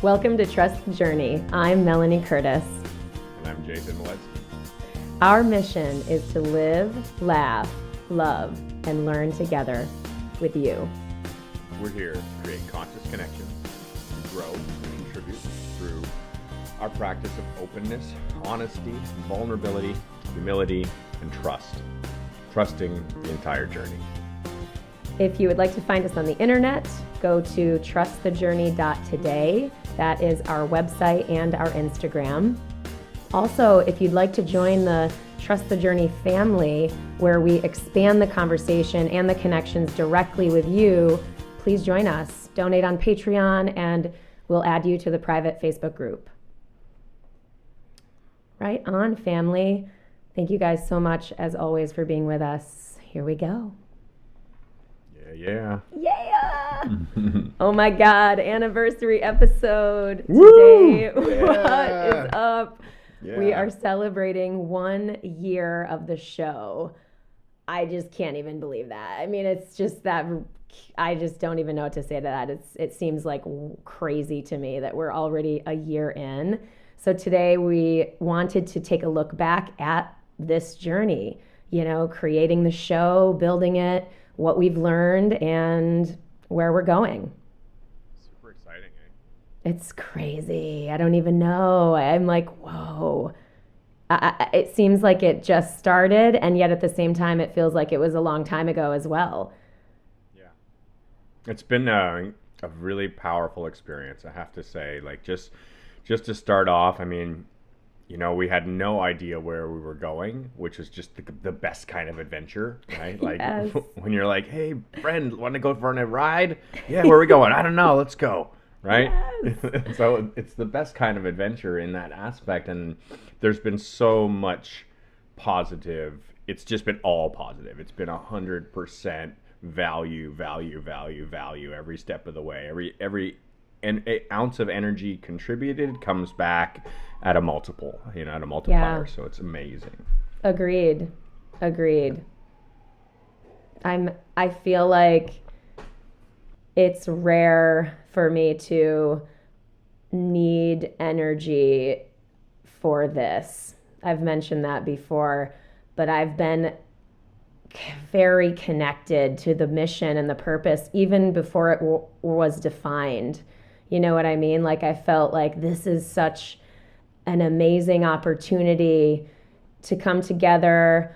Welcome to Trust the Journey. I'm Melanie Curtis. And I'm Jason Waletsky. Our mission is to live, laugh, love, and learn together with you. We're here to create conscious connections, to grow and contribute through our practice of openness, honesty, vulnerability, humility, and trust. Trusting the entire journey. If you would like to find us on the internet, go to trustthejourney.today. That is our website and our Instagram. Also, if you'd like to join the Trust the Journey family, where we expand the conversation and the connections directly with you, please join us. Donate on Patreon, and we'll add you to the private Facebook group. Right on, family. Thank you guys so much, as always, for being with us. Here we go. Yeah. Oh my God, anniversary episode Woo! today. Yeah. What is up? Yeah. We are celebrating 1 year of the show. I just can't even believe that. I mean, it's just that I just don't even know what to say to that. It seems like crazy to me that we're already a year in. So today we wanted to take a look back at this journey, creating the show, building it, what we've learned, and where we're going. Super exciting, eh? It's crazy. I don't even know. I'm like, whoa. It seems like it just started, and yet at the same time, it feels like it was a long time ago as well. Yeah. It's been a really powerful experience, I have to say. Like, just to start off, I mean, we had no idea where we were going, which is just the best kind of adventure, right? Like Yes. When you're like, hey, friend, want to go for a ride? Yeah, where are we going? I don't know. Let's go, right? Yes. So it's the best kind of adventure in that aspect. And there's been so much positive. It's just been all positive. It's been 100% value every step of the way. Every an ounce of energy contributed comes back at a multiple, at a multiplier. Yeah. So it's amazing. Agreed. I feel like it's rare for me to need energy for this. I've mentioned that before, but I've been very connected to the mission and the purpose even before it was defined. You know what I mean? Like, I felt like this is such an amazing opportunity to come together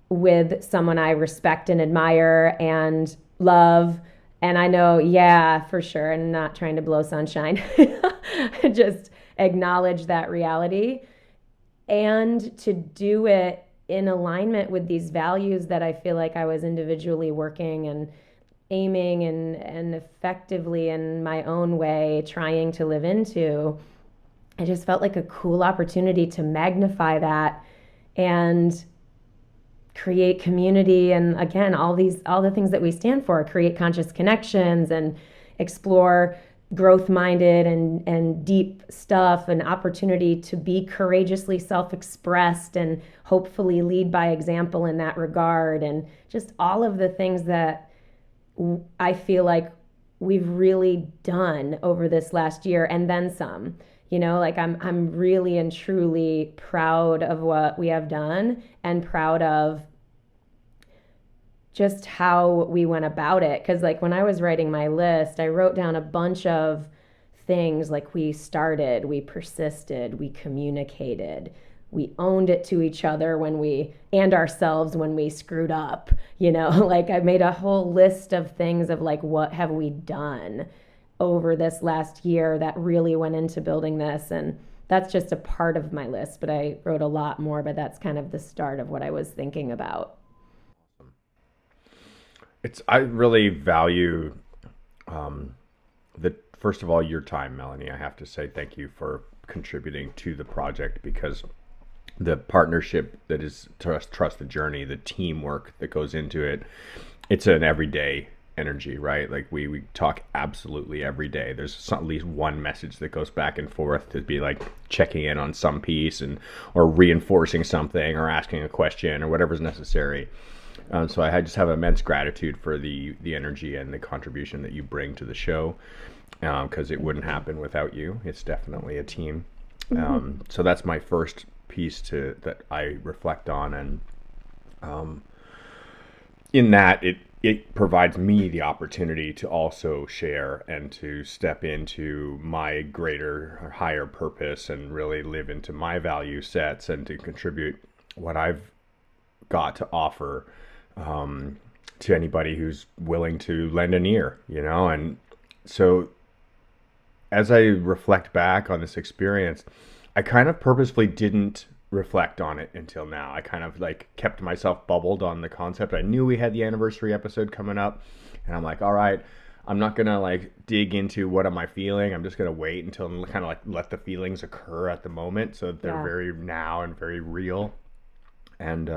with someone I respect and admire and love. And I know, yeah, for sure, and not trying to blow sunshine, just acknowledge that reality and to do it in alignment with these values that I feel like I was individually working and aiming and effectively in my own way trying to live into. I just felt like a cool opportunity to magnify that and create community, and again, all the things that we stand for, create conscious connections and explore growth-minded and deep stuff, an opportunity to be courageously self-expressed and hopefully lead by example in that regard, and just all of the things that I feel like we've really done over this last year, and then some. Like I'm really and truly proud of what we have done, and proud of just how we went about it. Because like when I was writing my list, I wrote down a bunch of things, like we started, we persisted, we communicated, we owned it to each other and ourselves when we screwed up. Like I made a whole list of things of like, what have we done over this last year that really went into building this. And that's just a part of my list, but I wrote a lot more, but that's kind of the start of what I was thinking about. I really value first of all, your time, Melanie. I have to say thank you for contributing to the project, because the partnership that is Trust the Journey, the teamwork that goes into it, it's an everyday energy, right? Like we talk absolutely every day. There's at least one message that goes back and forth to be like checking in on some piece or reinforcing something or asking a question or whatever's necessary. So I just have immense gratitude for the energy and the contribution that you bring to the show, because it wouldn't happen without you. It's definitely a team. So that's my first piece to that I reflect on, and in that it provides me the opportunity to also share and to step into my greater or higher purpose and really live into my value sets and to contribute what I've got to offer, to anybody who's willing to lend an ear, and so as I reflect back on this experience, I kind of purposefully didn't reflect on it until now. I kind of like kept myself bubbled on the concept. I knew we had the anniversary episode coming up, and I'm like, all right, I'm not gonna like dig into what am I feeling. I'm just gonna wait until kind of like let the feelings occur at the moment, so that they're very now and very real. And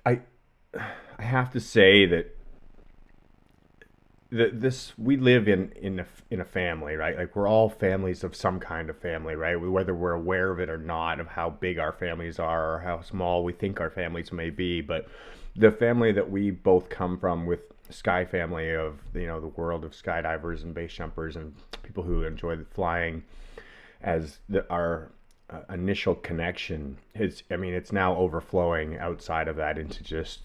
I I have to say that this we live in a family, right? Like we're all families of some kind of family, right? Whether we're aware of it or not, of how big our families are or how small we think our families may be. But the family that we both come from, with Sky family of the world of skydivers and base jumpers and people who enjoy the flying, as our initial connection is, I mean, it's now overflowing outside of that into just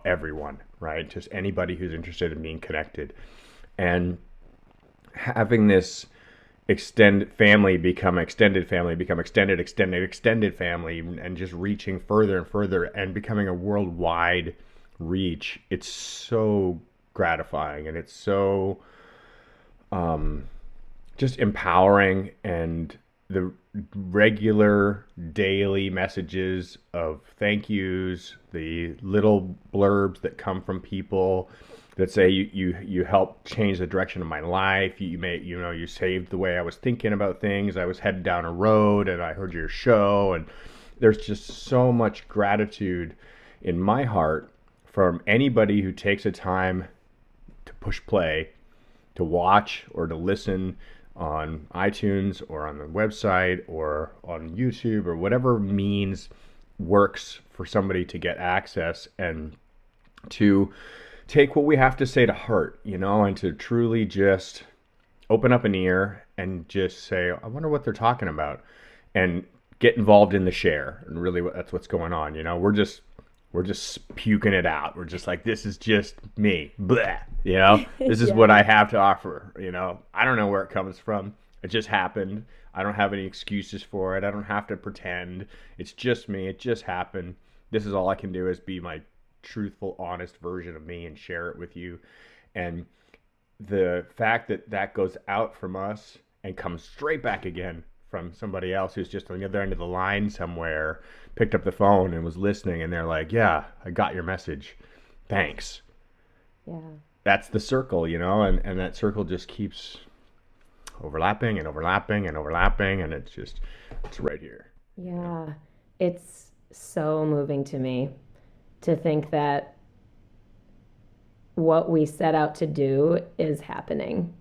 everyone, right? Just anybody who's interested in being connected, and having this extended family become extended family, become extended family, and just reaching further and further and becoming a worldwide reach. It's so gratifying, and it's so just empowering, and the regular daily messages of thank yous, the little blurbs that come from people that say you helped change the direction of my life. You saved the way I was thinking about things. I was headed down a road and I heard your show, and there's just so much gratitude in my heart from anybody who takes a time to push play, to watch or to listen on iTunes or on the website or on YouTube or whatever means works for somebody to get access, and to take what we have to say to heart, and to truly just open up an ear and just say, I wonder what they're talking about, and get involved in the share. And really that's what's going on. We're just puking it out. We're just like, this is just me. Bleh. This is what I have to offer. I don't know where it comes from. It just happened. I don't have any excuses for it. I don't have to pretend. It's just me. It just happened. This is all I can do, is be my truthful, honest version of me and share it with you. And the fact that that goes out from us and comes straight back again from somebody else who's just on the other end of the line somewhere, picked up the phone and was listening, and they're like, yeah, I got your message. Thanks. Yeah. That's the circle, and that circle just keeps overlapping and overlapping and overlapping, and it's right here. Yeah. It's so moving to me to think that what we set out to do is happening.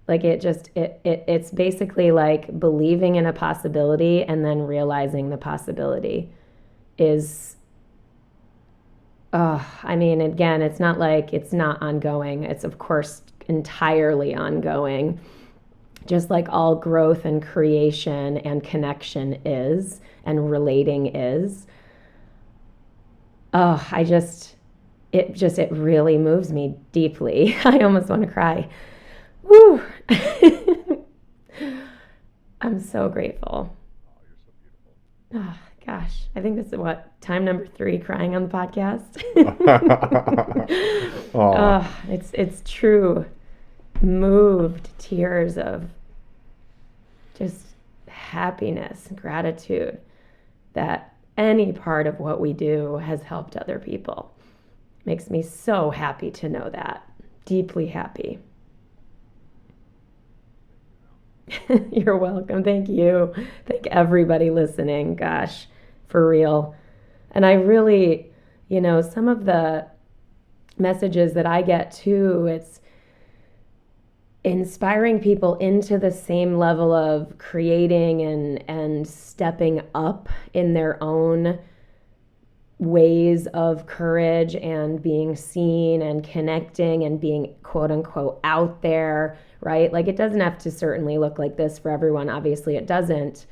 Like it's basically like believing in a possibility and then realizing the possibility is, I mean, again, it's not like it's not ongoing. It's of course entirely ongoing, just like all growth and creation and connection is, and relating is. It really moves me deeply. I almost want to cry. Woo! I'm so grateful. Oh, you're so beautiful. Oh, gosh, I think this is time number 3 crying on the podcast. It's true moved tears of just happiness, gratitude that any part of what we do has helped other people. Makes me so happy to know that. Deeply happy. You're welcome. Thank you. Thank everybody listening. Gosh, for real. And I really, some of the messages that I get too, it's inspiring people into the same level of creating and stepping up in their own ways of courage and being seen and connecting and being quote unquote out there, right? Like it doesn't have to certainly look like this for everyone. Obviously, it doesn't.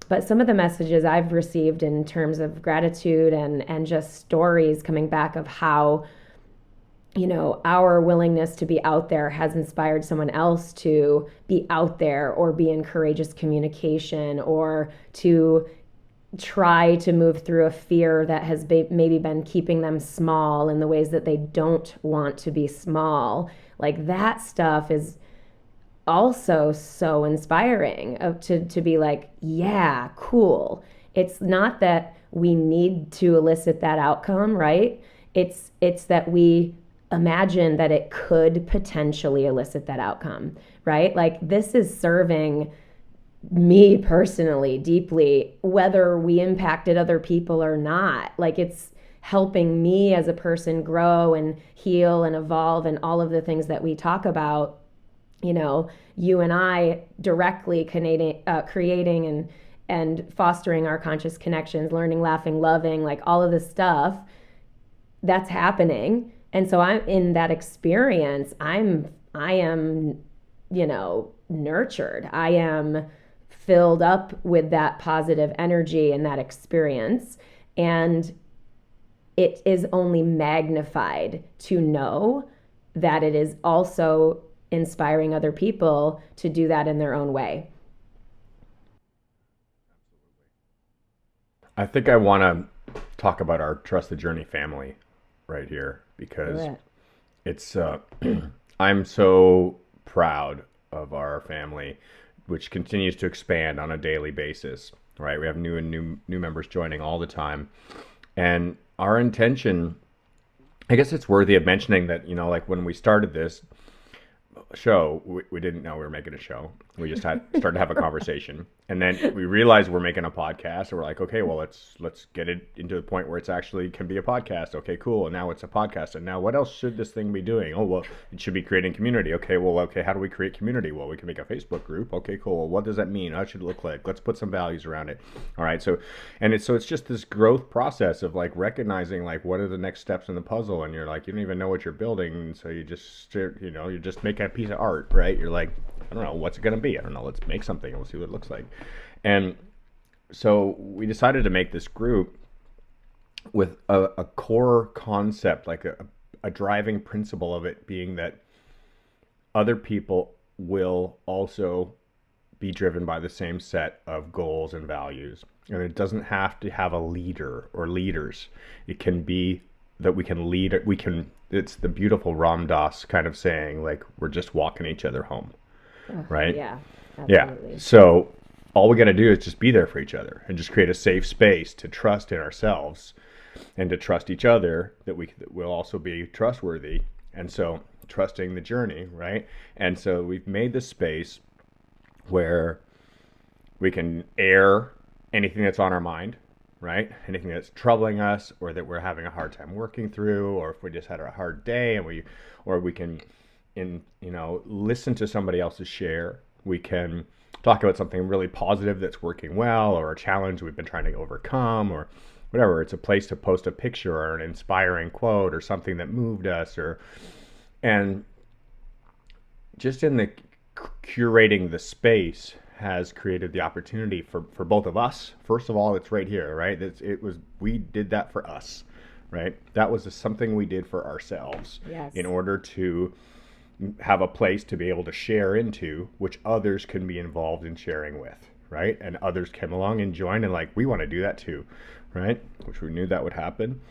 But some of the messages I've received in terms of gratitude and just stories coming back of how, you know, our willingness to be out there has inspired someone else to be out there or be in courageous communication or to try to move through a fear that has maybe been keeping them small in the ways that they don't want to be small. Like that stuff is also so inspiring to be like, yeah, cool. It's not that we need to elicit that outcome, right? It's that we imagine that it could potentially elicit that outcome, right? Like this is serving me personally deeply, whether we impacted other people or not. Like it's helping me as a person grow and heal and evolve and all of the things that we talk about. You know, you and I directly creating and fostering our conscious connections, learning, laughing, loving, like all of this stuff that's happening. And so I'm in that experience. I am, you know, nurtured. I am filled up with that positive energy and that experience. And it is only magnified to know that it is also inspiring other people to do that in their own way. I think I want to talk about our Trust the Journey family right here because it's I'm so proud of our family, which continues to expand on a daily basis. Right, we have new members joining all the time, and our intention, I guess it's worthy of mentioning that, you know, like when we started this show, we didn't know we were making a show. We just had started to have a conversation, and then we realized we're making a podcast. And we're like, okay, well, let's get it into the point where it's actually can be a podcast. Okay, cool. And now it's a podcast. And now what else should this thing be doing? Oh, well, it should be creating community. Okay, well, okay, how do we create community? Well, we can make a Facebook group. Okay, cool. Well, what does that mean? How should it look like? Let's put some values around it. All right. So it's just this growth process of like recognizing like what are the next steps in the puzzle, and you're like you don't even know what you're building, so you just you just make a piece of art, right? You're like, I don't know what's it gonna be. I don't know. Let's make something and we'll see what it looks like. And so we decided to make this group with a core concept, like a driving principle of it being that other people will also be driven by the same set of goals and values. And it doesn't have to have a leader or leaders. It can be that we can lead it. It's the beautiful Ram Dass kind of saying, like, we're just walking each other home. Right? Yeah, absolutely. Yeah. So all we got to do is just be there for each other and just create a safe space to trust in ourselves and to trust each other that we'll also be trustworthy. And so trusting the journey, right? And so we've made this space where we can air anything that's on our mind, right? Anything that's troubling us or that we're having a hard time working through, or if we just had a hard day and we can listen to somebody else's share. We can talk about something really positive that's working well, or a challenge we've been trying to overcome, or whatever. It's a place to post a picture or an inspiring quote or something that moved us, and just in the curating the space has created the opportunity for both of us. First of all, it's right here, right? We did that for us, right? That was something we did for ourselves. Yes. In order to have a place to be able to share into, which others can be involved in sharing with, right? And others came along and joined and like, we want to do that too, right? Which we knew that would happen.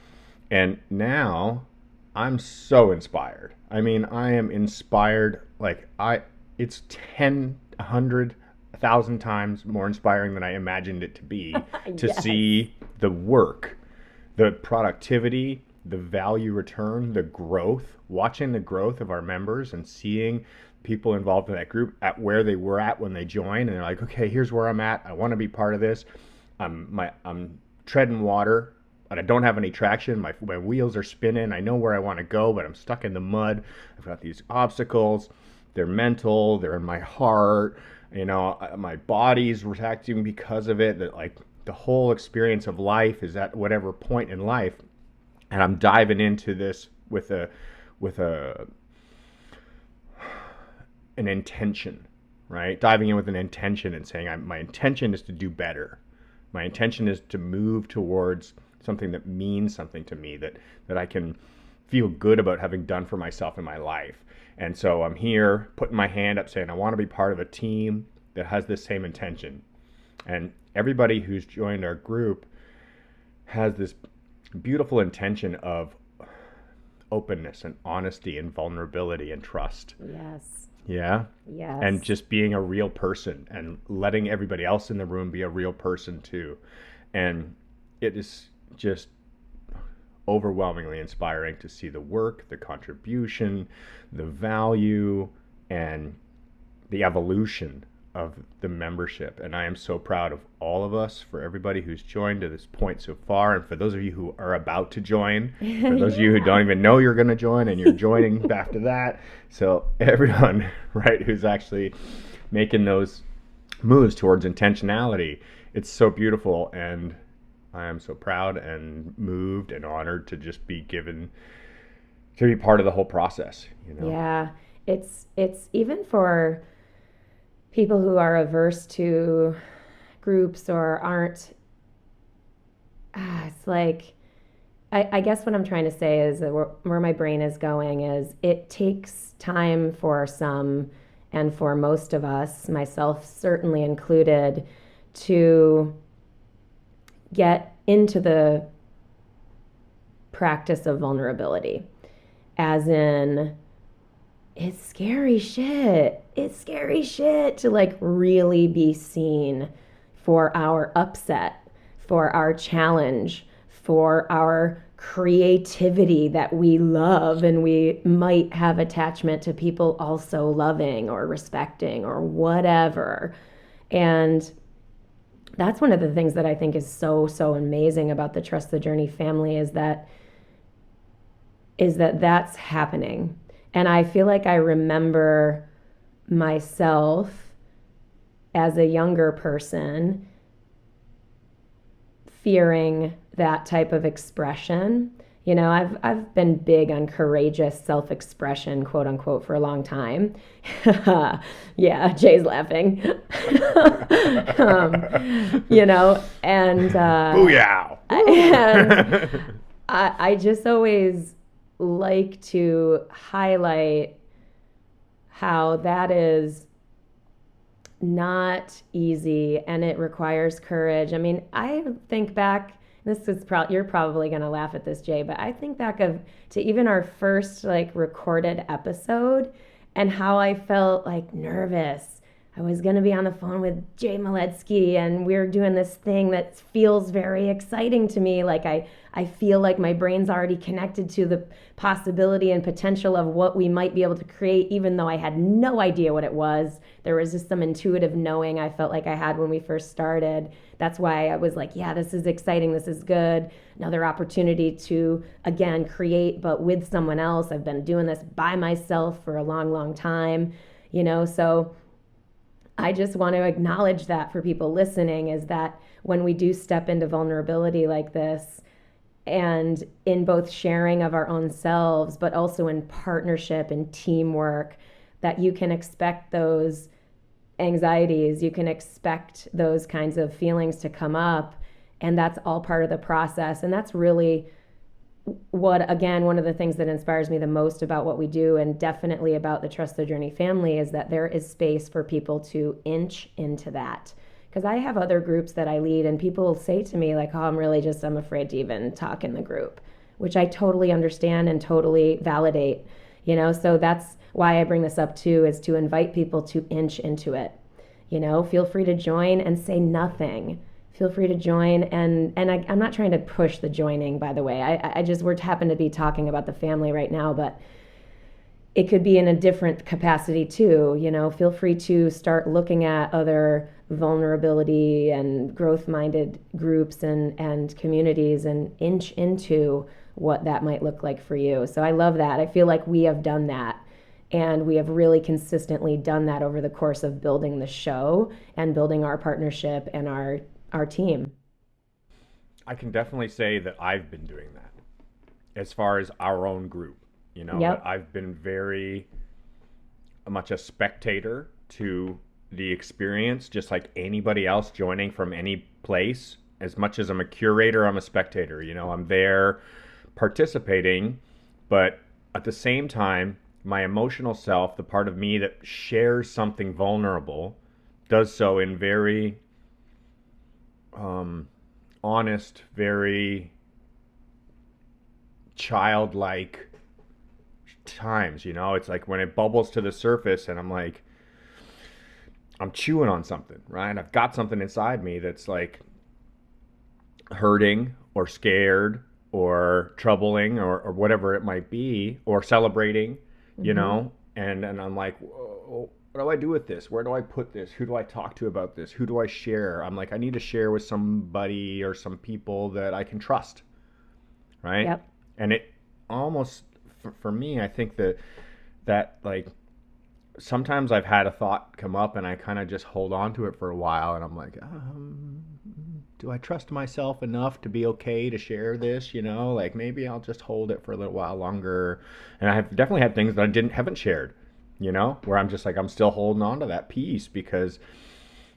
And now I'm so inspired. I mean, I am inspired. Like it's 10, 100, 1,000 times more inspiring than I imagined it to be to Yes. see the work, the productivity, the value return, the growth, watching the growth of our members and seeing people involved in that group at where they were at when they joined. And they're like, okay, here's where I'm at. I want to be part of this. I'm treading water, but I don't have any traction. My wheels are spinning. I know where I want to go, but I'm stuck in the mud. I've got these obstacles. They're mental. They're in my heart. My body's reacting because of it. That like the whole experience of life is at whatever point in life, and I'm diving into this with a an intention, right? Diving in with an intention and saying, my intention is to do better. My intention is to move towards something that means something to me, that I can feel good about having done for myself in my life. And so I'm here putting my hand up saying, I want to be part of a team that has this same intention. And everybody who's joined our group has this beautiful intention of openness and honesty and vulnerability and trust. Yes. Yeah. Yes. And just being a real person and letting everybody else in the room be a real person too. And it is just overwhelmingly inspiring to see the work, the contribution, the value, and the evolution of the membership. And I am so proud of all of us, for everybody who's joined to this point so far, and for those of you who are about to join, for those of you who don't even know you're going to join and you're joining after that. So everyone, right, who's actually making those moves towards intentionality, it's so beautiful. And I am so proud and moved and honored to just be given to be part of the whole process, you know? Yeah. It's even for people who are averse to groups or aren't, it's like, I guess what I'm trying to say is that where my brain is going is it takes time for some, and for most of us, myself certainly included, to get into the practice of vulnerability. As in, it's scary shit. It's scary shit to like really be seen for our upset, for our challenge, for our creativity that we love and we might have attachment to people also loving or respecting or whatever. And that's one of the things that I think is so, so amazing about the Trust the Journey family is that that's happening. And I feel like I remember myself as a younger person fearing that type of expression. You know, I've been big on courageous self-expression, quote unquote, for a long time. Yeah, Jay's laughing. You know, and Booyah! and I just always like to highlight how that is not easy and it requires courage. I mean, I think back, this is you're probably going to laugh at this, Jay, but I think back to even our first like recorded episode and how I felt like nervous. I was going to be on the phone with Jay Maletsky and we were doing this thing that feels very exciting to me. Like I feel like my brain's already connected to the possibility and potential of what we might be able to create, even though I had no idea what it was. There was just some intuitive knowing I felt like I had when we first started. That's why I was like, yeah, this is exciting. This is good. Another opportunity to, again, create, but with someone else. I've been doing this by myself for a long, long time, you know, so I just want to acknowledge that for people listening is that when we do step into vulnerability like this, and in both sharing of our own selves, but also in partnership and teamwork, that you can expect those anxieties, you can expect those kinds of feelings to come up, and that's all part of the process. And that's really what, again, one of the things that inspires me the most about what we do, and definitely about the Trust the Journey family, is that there is space for people to inch into that. Because I have other groups that I lead and people say to me like, oh, I'm afraid to even talk in the group, which I totally understand and totally validate, you know? So that's why I bring this up too, is to invite people to inch into it. You know, feel free to join and say nothing. Feel free to join. And I'm not trying to push the joining, by the way. I just, we're happen to be talking about the family right now, but it could be in a different capacity too. You know, feel free to start looking at other vulnerability and growth-minded groups and communities and inch into what that might look like for you. So I love that. I feel like we have done that. And we have really consistently done that over the course of building the show and building our partnership and our team. I can definitely say that I've been doing that as far as our own group. That Yep. I've been very much a spectator to the experience, just like anybody else joining from any place. As much as I'm a curator, I'm a spectator. I'm there participating, but at the same time, my emotional self, the part of me that shares something vulnerable, does so in very um, honest, very childlike times. It's like when it bubbles to the surface, and I'm like, I'm chewing on something, right? I've got something inside me that's like hurting or scared or troubling or whatever it might be, or celebrating, Hmm. and I'm like, whoa, what do I do with this? Where do I put this? Who do I talk to about this? Who do I share? I'm like, I need to share with somebody or some people that I can trust, right? Yep. And it almost, for me, I think that like sometimes I've had a thought come up and I kind of just hold on to it for a while, and I'm like, do I trust myself enough to be okay to share this? Like maybe I'll just hold it for a little while longer. And I have definitely had things that I haven't shared, where I'm just like, I'm still holding on to that piece because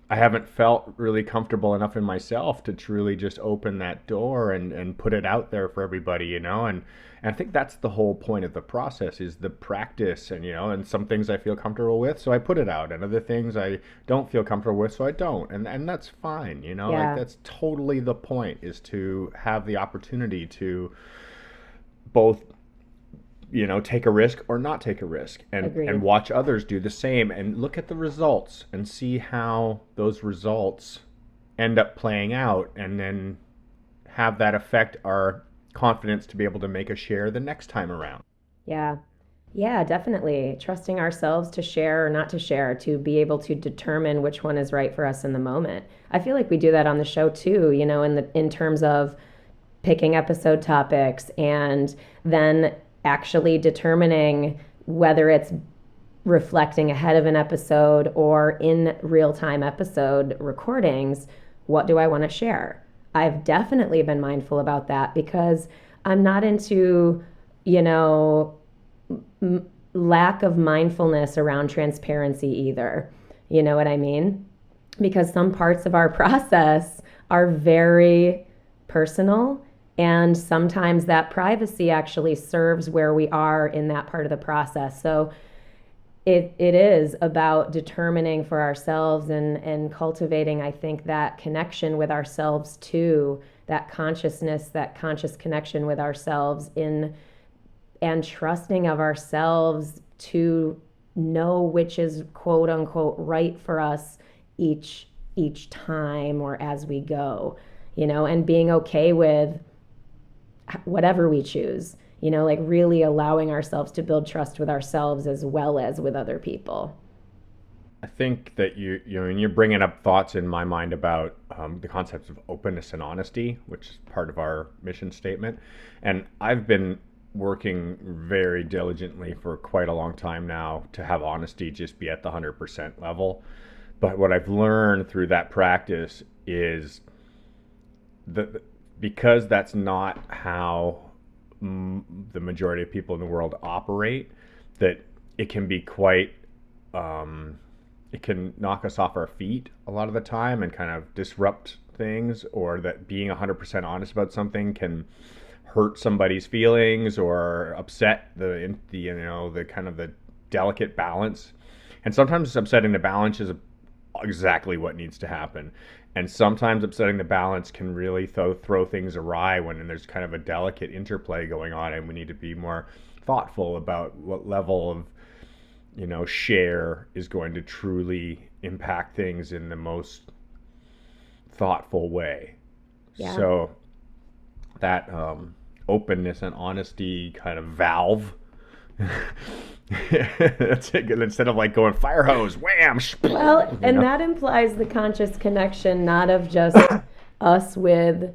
I haven't felt really comfortable enough in myself to truly just open that door and put it out there for everybody, and I think that's the whole point of the process is the practice, and some things I feel comfortable with, so I put it out, and other things I don't feel comfortable with, so I don't, and that's fine, like Yeah. that's totally the point, is to have the opportunity to both take a risk or not take a risk, and Agreed. watch others do the same and look at the results and see how those results end up playing out, and then have that affect our confidence to be able to make a share the next time around. Yeah. Yeah, definitely. Trusting ourselves to share or not to share, to be able to determine which one is right for us in the moment. I feel like we do that on the show too, in terms of picking episode topics and then actually determining whether it's reflecting ahead of an episode or in real-time episode recordings, what do I want to share? I've definitely been mindful about that because I'm not into, you know, lack of mindfulness around transparency either. You know what I mean? Because some parts of our process are very personal, and sometimes that privacy actually serves where we are in that part of the process. So it is about determining for ourselves and cultivating, I think, that connection with ourselves too, that consciousness, that conscious connection with ourselves in and trusting of ourselves to know which is quote unquote right for us each time or as we go, and being okay with whatever we choose, like really allowing ourselves to build trust with ourselves as well as with other people. I think that and you're bringing up thoughts in my mind about the concepts of openness and honesty, which is part of our mission statement. And I've been working very diligently for quite a long time now to have honesty just be at the 100% level. But what I've learned through that practice is that because that's not how the majority of people in the world operate, that it can be quite it can knock us off our feet a lot of the time and kind of disrupt things, or that being 100% honest about something can hurt somebody's feelings or upset the kind of the delicate balance. And sometimes upsetting the balance is exactly what needs to happen. And sometimes upsetting the balance can really throw things awry when there's kind of a delicate interplay going on, and we need to be more thoughtful about what level of share is going to truly impact things in the most thoughtful way. Yeah. So that openness and honesty kind of valve. That's it. Instead of like going fire hose, wham, Well, you and know. that implies the conscious connection, not of just us with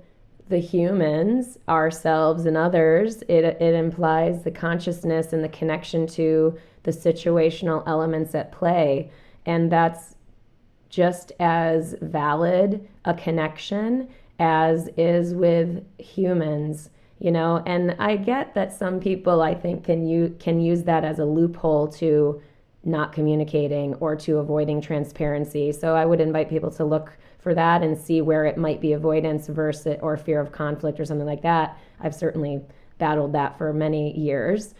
the humans, ourselves, and others. It implies the consciousness and the connection to the situational elements at play. And that's just as valid a connection as is with humans, you know. And I get that some people, I think, can use that as a loophole to not communicating or to avoiding transparency. So I would invite people to look for that and see where it might be avoidance versus or fear of conflict or something like that. I've certainly battled that for many years.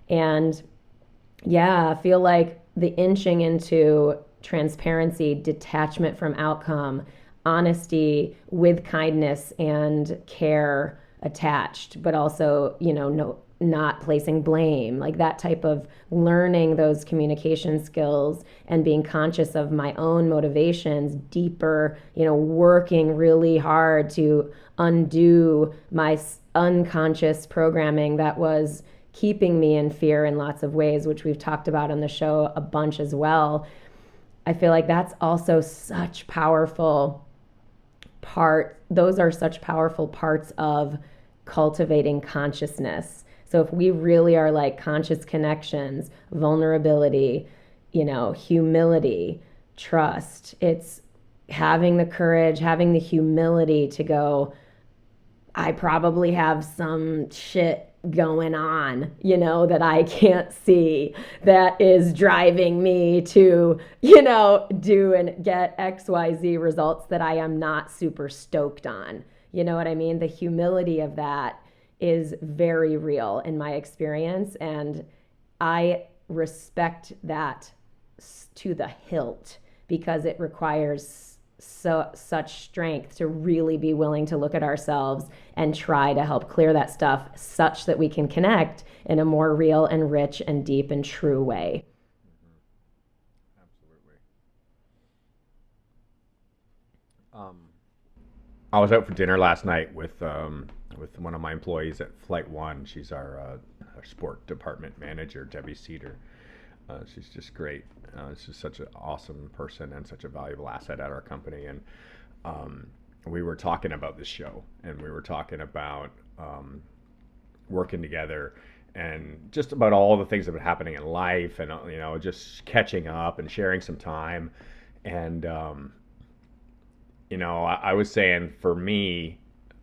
And yeah, I feel like the inching into transparency, detachment from outcome, honesty with kindness and care attached, but also, you know, no, not placing blame, like that type of learning those communication skills and being conscious of my own motivations deeper, you know, working really hard to undo my unconscious programming that was keeping me in fear in lots of ways, which we've talked about on the show a bunch as well. I feel like that's also such powerful those are such powerful parts of cultivating consciousness. So if we really are like conscious connections, vulnerability, you know, humility, trust, it's having the courage, having the humility to go, I probably have some shit going on, you know, that I can't see that is driving me to, you know, do and get XYZ results that I am not super stoked on. You know what I mean? The humility of that is very real in my experience. And I respect that to the hilt because it requires such strength to really be willing to look at ourselves and try to help clear that stuff such that we can connect in a more real and rich and deep and true way. Absolutely. I was out for dinner last night with one of my employees at Flight One. She's our sport department manager, Debbie Cedar. She's just great. She's such an awesome person and such a valuable asset at our company. And we were talking about this show, and we were talking about working together, and just about all the things that have been happening in life, and you know, just catching up and sharing some time. And you know, I was saying for me,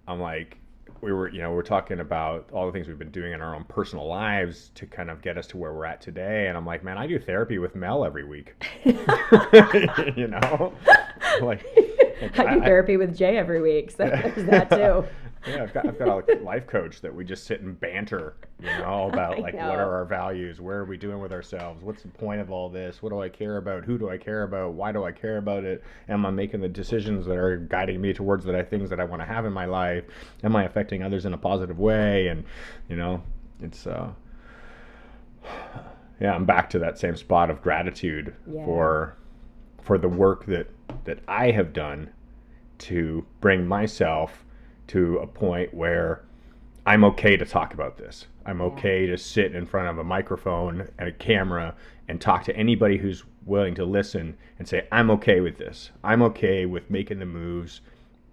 I'm like, we're talking about all the things we've been doing in our own personal lives to kind of get us to where we're at today. And I'm like, man, I do therapy with Mel every week. You know, like I do therapy with Jay every week, so there's that too. Yeah, I've got a life coach that we just sit and banter, you know, about like what are our values, where are we doing with ourselves, what's the point of all this, what do I care about, who do I care about, why do I care about it, am I making the decisions that are guiding me towards the things that I want to have in my life, am I affecting others in a positive way, and you know, it's yeah, I'm back to that same spot of gratitude for the work that I have done to bring myself to a point where I'm okay to talk about this. I'm okay to sit in front of a microphone and a camera and talk to anybody who's willing to listen and say, I'm okay with this. I'm okay with making the moves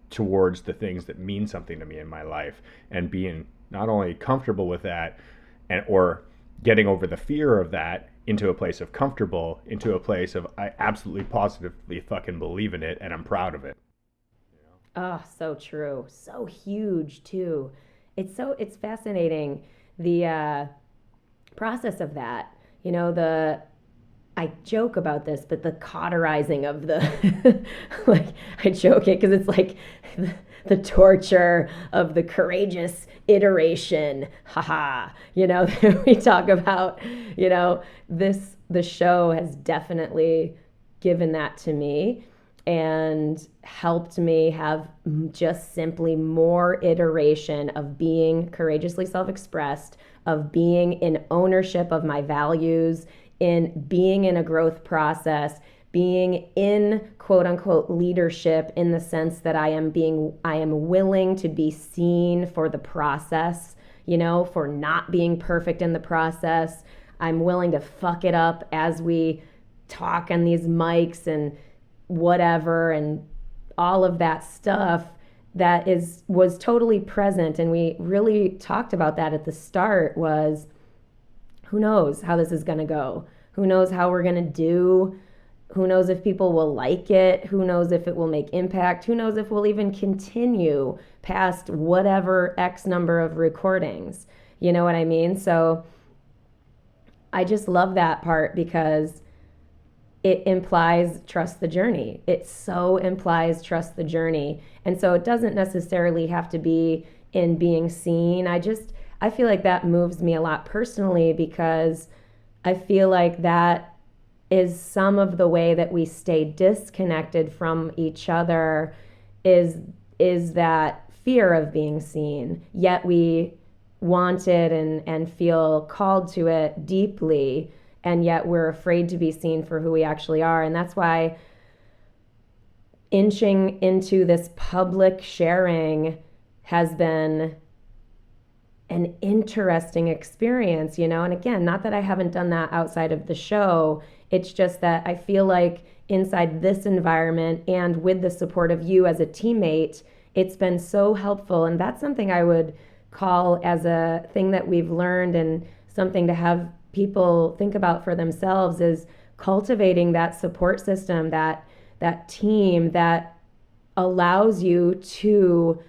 towards the things that mean something to me in my life, and being not only comfortable with that or getting over the fear of that into a place of comfortable, into a place of I absolutely positively fucking believe in it and I'm proud of it. Oh, so true. So huge too. It's fascinating the process of that. You know, I joke about this, but the cauterizing of the like I joke it because it's like the torture of the courageous iteration. Haha. You know, we talk about, you know, the show has definitely given that to me and helped me have just simply more iteration of being courageously self-expressed, of being in ownership of my values, in being in a growth process, being in quote unquote leadership in the sense that I am willing to be seen for the process, you know, for not being perfect in the process. I'm willing to fuck it up as we talk on these mics and whatever, and all of that stuff that was totally present. And we really talked about that at the start. Was who knows how this is going to go, who knows how we're going to do Who knows if people will like it? Who knows if it will make impact? Who knows if we'll even continue past whatever X number of recordings? You know what I mean? So I just love that part because it implies trust the journey. It so implies trust the journey. And so it doesn't necessarily have to be in being seen. I feel like that moves me a lot personally because I feel like that is some of the way that we stay disconnected from each other is that fear of being seen. Yet we want it and feel called to it deeply, and yet we're afraid to be seen for who we actually are. And that's why inching into this public sharing has been an interesting experience, you know? And again, not that I haven't done that outside of the show. It's just that I feel like inside this environment and with the support of you as a teammate, it's been so helpful. And that's something I would call as a thing that we've learned and something to have people think about for themselves is cultivating that support system, that team that allows you to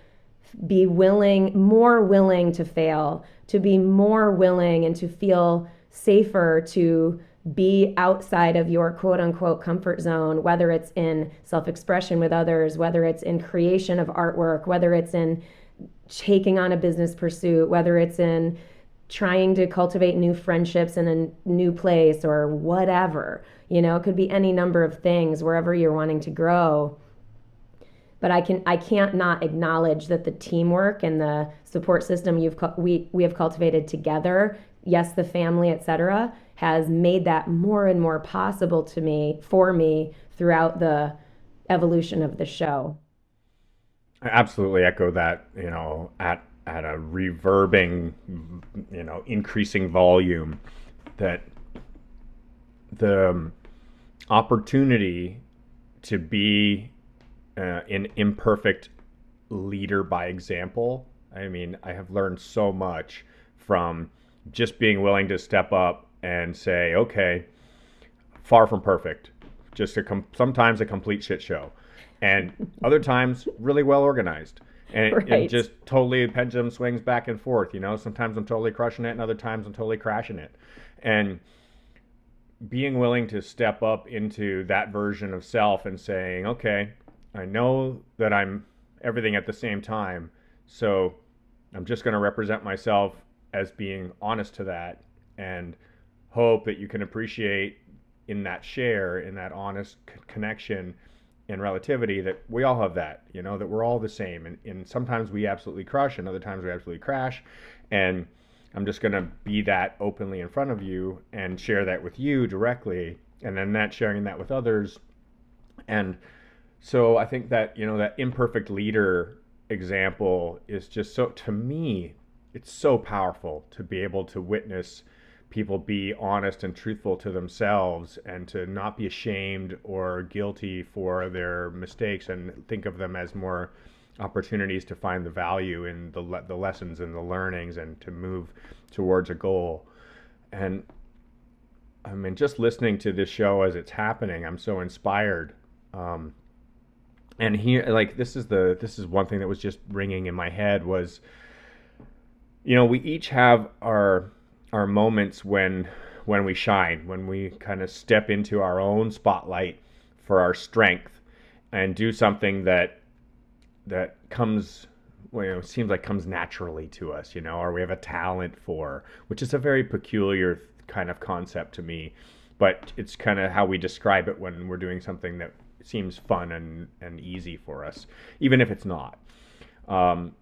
be more willing to fail, to be more willing and to feel safer to be outside of your quote unquote comfort zone, whether it's in self-expression with others, whether it's in creation of artwork, whether it's in taking on a business pursuit, whether it's in trying to cultivate new friendships in a new place or whatever. You know, it could be any number of things wherever you're wanting to grow. But I can't not acknowledge that the teamwork and the support system we have cultivated together, yes, the family, etc., has made that more and more possible for me throughout the evolution of the show. I absolutely echo that, at a reverbing, increasing volume, that the opportunity to be an imperfect leader by example. I mean, I have learned so much from just being willing to step up and say, okay, far from perfect, just sometimes a complete shit show, and other times really well organized. And, Right. and just totally the pendulum swings back and forth. Sometimes I'm totally crushing it, and other times I'm totally crashing it. And being willing to step up into that version of self and saying, okay, I know that I'm everything at the same time, so I'm just going to represent myself as being honest to that, and hope that you can appreciate in that share, in that honest connection and relativity, that we all have that, that we're all the same. And sometimes we absolutely crush, and other times we absolutely crash. And I'm just going to be that openly in front of you and share that with you directly, and then sharing that with others. And so I think that, that imperfect leader example is just so, to me, it's so powerful to be able to witness people be honest and truthful to themselves, and to not be ashamed or guilty for their mistakes, and think of them as more opportunities to find the value in the lessons and the learnings, and to move towards a goal. And I mean, just listening to this show as it's happening, I'm so inspired. And here, like, this is one thing that was just ringing in my head was, we each have our moments when we shine, when we kind of step into our own spotlight for our strength and do something that comes, seems like comes naturally to us, or we have a talent for, which is a very peculiar kind of concept to me, but it's kind of how we describe it when we're doing something that seems fun and easy for us, even if it's not.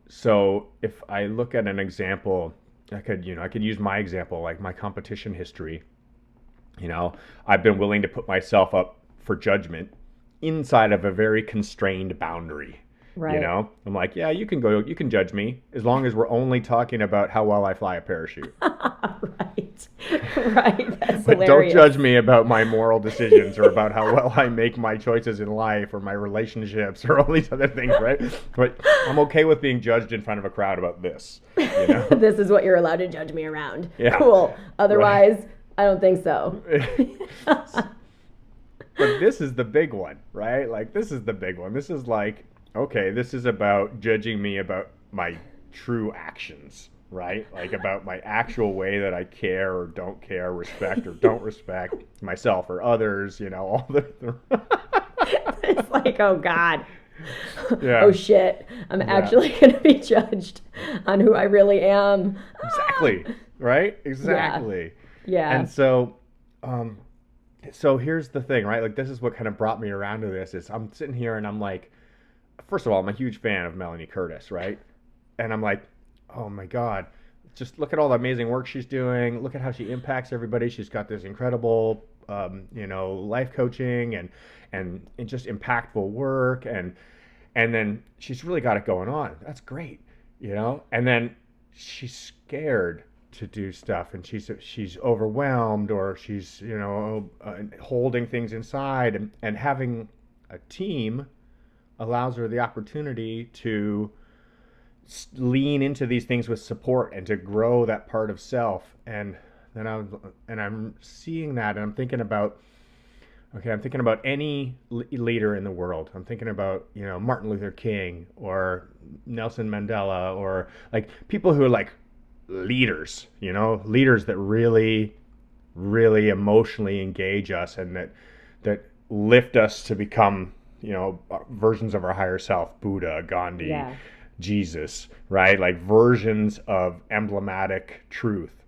So if I look at an example, I could use my example, like my competition history. I've been willing to put myself up for judgment inside of a very constrained boundary. Right. I'm like, yeah, you can judge me as long as we're only talking about how well I fly a parachute. Right. Right. That's But hilarious. don't judge me about my moral decisions, or about how well I make my choices in life, or my relationships, or all these other things, right? But I'm okay with being judged in front of a crowd about this. This is what you're allowed to judge me around. Yeah. Cool. Otherwise, right. I don't think so. But this is the big one, right? Like, this is the big one. This is like, okay, this is about judging me about my true actions, right? Like, about my actual way that I care or don't care, respect or don't respect myself or others, all the It's like, oh God. yeah, Oh shit. I'm yeah, actually going to be judged on who I really am. exactly, right? Yeah. Exactly. And Yeah. um, so here's the thing, right? Like, this is what kind of brought me around to this is I'm sitting here and I'm like, first of all, I'm a huge fan of Melanie Curtis, right? And I'm like, oh my God, just look at all the amazing work she's doing. Look at how she impacts everybody. She's got this incredible, life coaching and just impactful work. And then she's really got it going on. That's great. And then she's scared to do stuff, and she's overwhelmed, or she's holding things inside, and having a team allows her the opportunity to lean into these things with support and to grow that part of self. And I'm seeing that, and I'm thinking about any leader in the world. I'm thinking about Martin Luther King or Nelson Mandela, or like people who are like leaders that really really emotionally engage us, and that lift us to become versions of our higher self. Buddha, Gandhi, Yeah. Jesus, right? Like versions of emblematic truth,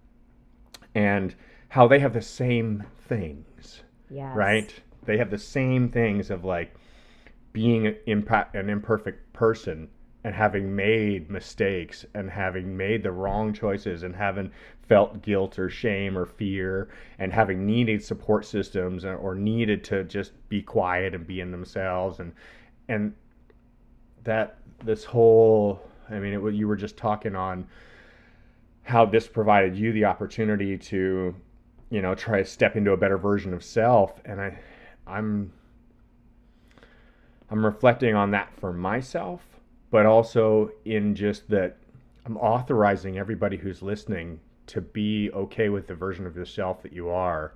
and how they have the same things, Yes. right? They have the same things of like being an imperfect person, and having made mistakes, and having made the wrong choices, and having felt guilt or shame or fear, and having needed support systems, or needed to just be quiet and be in themselves. And that this whole, I mean, you were just talking on how this provided you the opportunity to try to step into a better version of self. And I'm reflecting on that for myself, but also in just that I'm authorizing everybody who's listening to be okay with the version of yourself that you are,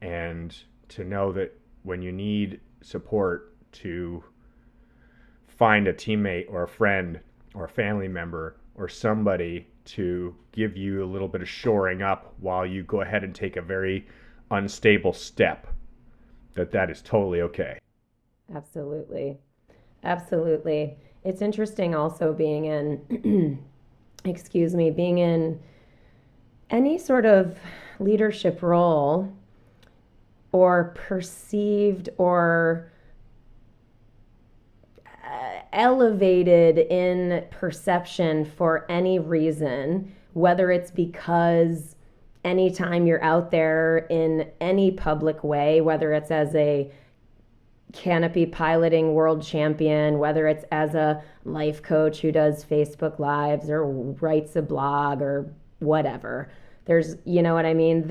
and to know that when you need support, to find a teammate or a friend or a family member or somebody to give you a little bit of shoring up while you go ahead and take a very unstable step, that is totally okay. Absolutely. Absolutely. It's interesting also being in, excuse me, being in any sort of leadership role, or perceived or elevated in perception for any reason, whether it's because anytime you're out there in any public way, whether it's as a canopy piloting world champion, whether it's as a life coach who does Facebook Lives or writes a blog or whatever. You know what I mean?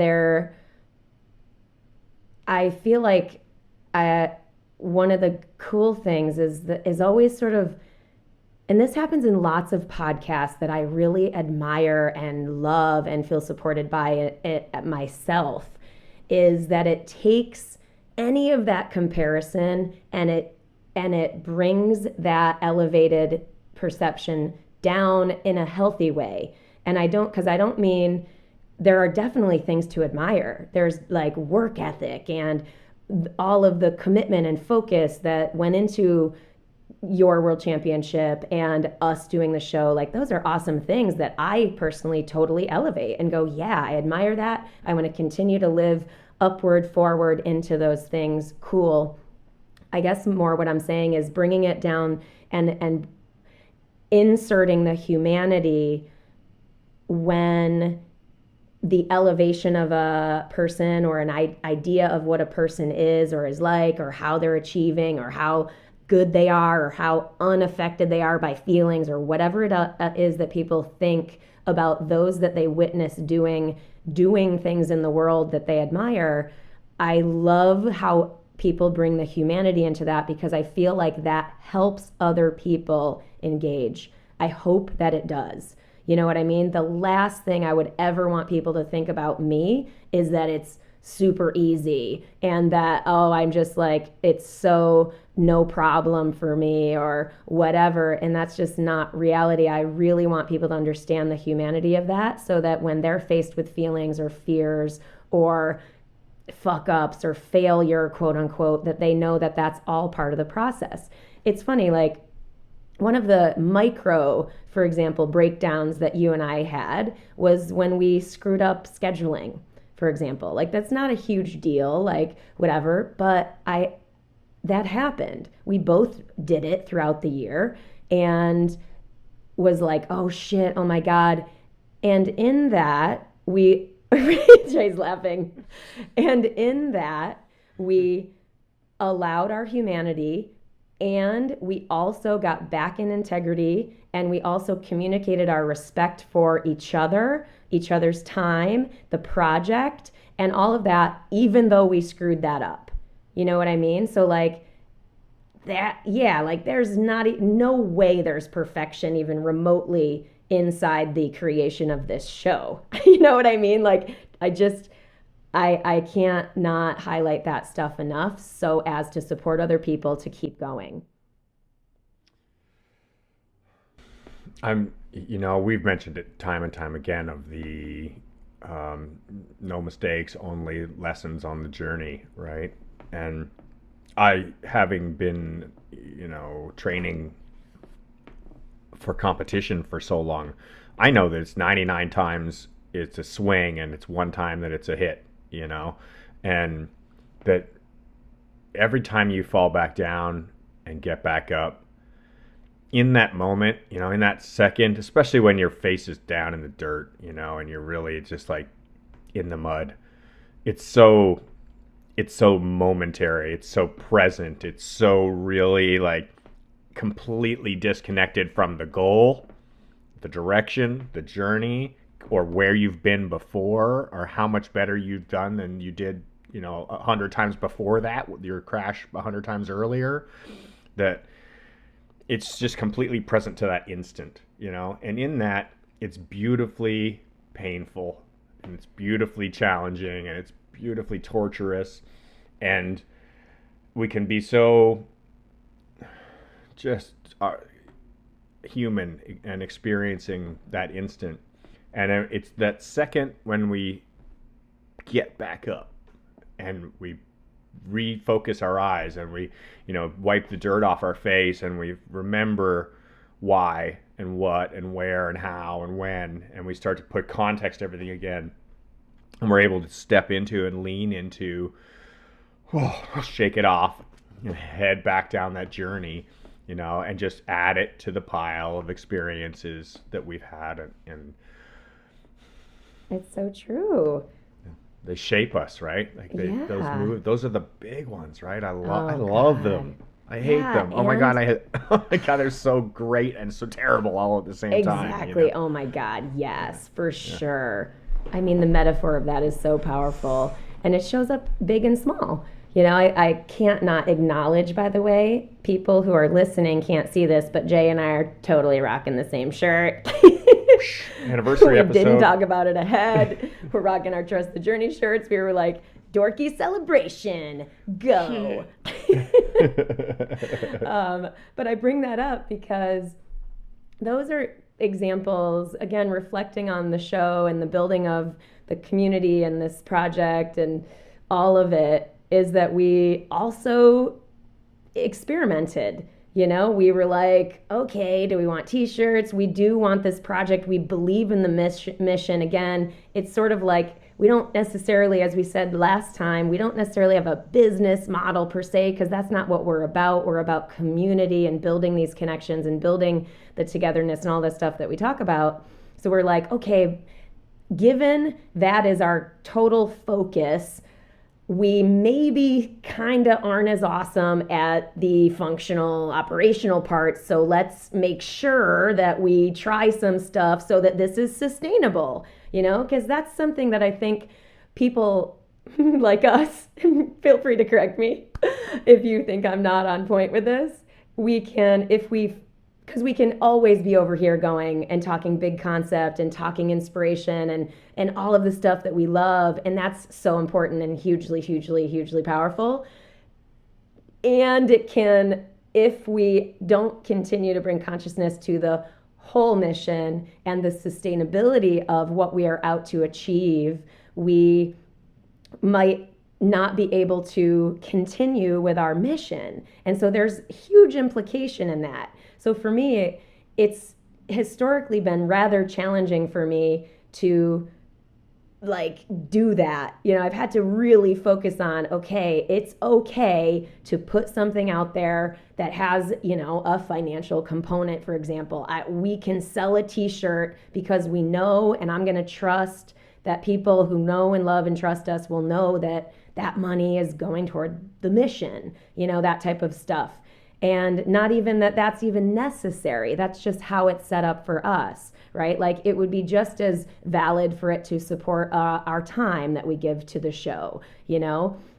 I feel like one of the cool things is always sort of, and this happens in lots of podcasts that I really admire and love and feel supported by it myself, is that it takes any of that comparison, and it brings that elevated perception down in a healthy way. And I don't mean, there are definitely things to admire. There's like work ethic and all of the commitment and focus that went into your world championship and us doing the show. Like, those are awesome things that I personally totally elevate and go, yeah, I admire that. I want to continue to live upward, forward into those things. Cool. I guess more what I'm saying is bringing it down and inserting the humanity when the elevation of a person, or an idea of what a person is or is like, or how they're achieving, or how good they are, or how unaffected they are by feelings, or whatever it is that people think about those that they witness doing things in the world that they admire. I love how people bring the humanity into that, because I feel like that helps other people engage. I hope that it does. You know what I mean? The last thing I would ever want people to think about me is that it's super easy and that, oh, I'm just like, it's so no problem for me or whatever. And that's just not reality. I really want people to understand the humanity of that so that when they're faced with feelings or fears or fuck ups or failure, quote unquote, that they know that that's all part of the process. It's funny, like, one of the micro, for example, breakdowns that you and I had was when we screwed up scheduling, for example. Like, that's not a huge deal, like whatever, but that happened. We both did it throughout the year and was like, oh shit, oh my God. And in that, Jay's laughing. And in that, we allowed our humanity and we also got back in integrity and we also communicated our respect for each other, each other's time, the project, and all of that, even though we screwed that up. You know what I mean? So like that, yeah, like there's no way there's perfection even remotely inside the creation of this show. You know what I mean? Like I can't not highlight that stuff enough so as to support other people to keep going. We've mentioned it time and time again of the no mistakes, only lessons on the journey, right? And I, having been, training for competition for so long, I know that it's 99 times it's a swing and it's one time that it's a hit, and that every time you fall back down and get back up, in that moment, in that second, especially when your face is down in the dirt, and you're really just like in the mud, it's so momentary, it's so present, it's so really like completely disconnected from the goal, the direction, the journey, or where you've been before, or how much better you've done than you did, 100 times before that, with your crash 100 times earlier, that it's just completely present to that instant, and in that, it's beautifully painful, and it's beautifully challenging, and it's beautifully torturous, and we can be so just human and experiencing that instant. And it's that second when we get back up and we refocus our eyes and we, wipe the dirt off our face and we remember why and what and where and how and when, and we start to put context to everything again, and we're able to step into and lean into, shake it off and head back down that journey, and just add it to the pile of experiences that we've had, and it's so true. They shape us, right? Like Yeah. those are the big ones, right? I Oh love God. them. I hate Yeah, them. Oh my God, oh my God, they're so great and so terrible all at the same time. exactly. Oh my God. Yes, for sure. I mean, the metaphor of that is so powerful and it shows up big and small. I can't not acknowledge, by the way, people who are listening can't see this, but Jay and I are totally rocking the same shirt. Anniversary we episode. didn't talk about it ahead. We're rocking our Trust the Journey shirts. We were like, dorky celebration, go. But I bring that up because those are examples, again, reflecting on the show and the building of the community and this project and all of it, is that we also experimented. We were like, okay, do we want t-shirts? We do want this project. We believe in the mission. Again, it's sort of like, we don't necessarily, as we said last time, we don't necessarily have a business model per se, because that's not what we're about. We're about community and building these connections and building the togetherness and all this stuff that we talk about. So we're like, okay, given that is our total focus, we maybe kind of aren't as awesome at the functional operational parts. So let's make sure that we try some stuff so that this is sustainable, because that's something that I think people like us, feel free to correct me if you think I'm not on point with this. We can, if we because we can always be over here going and talking big concept and talking inspiration and all of the stuff that we love, and that's so important and hugely powerful. And it can, if we don't continue to bring consciousness to the whole mission and the sustainability of what we are out to achieve, we might not be able to continue with our mission. And so there's huge implication in that. So for me, it's historically been rather challenging for me to like do that. I've had to really focus on, okay, it's okay to put something out there that has, a financial component. For example, we can sell a t-shirt because we know, and I'm going to trust that people who know and love and trust us will know that that money is going toward the mission, that type of stuff. And not even that that's even necessary. That's just how it's set up for us, right? Like it would be just as valid for it to support our time that we give to the show,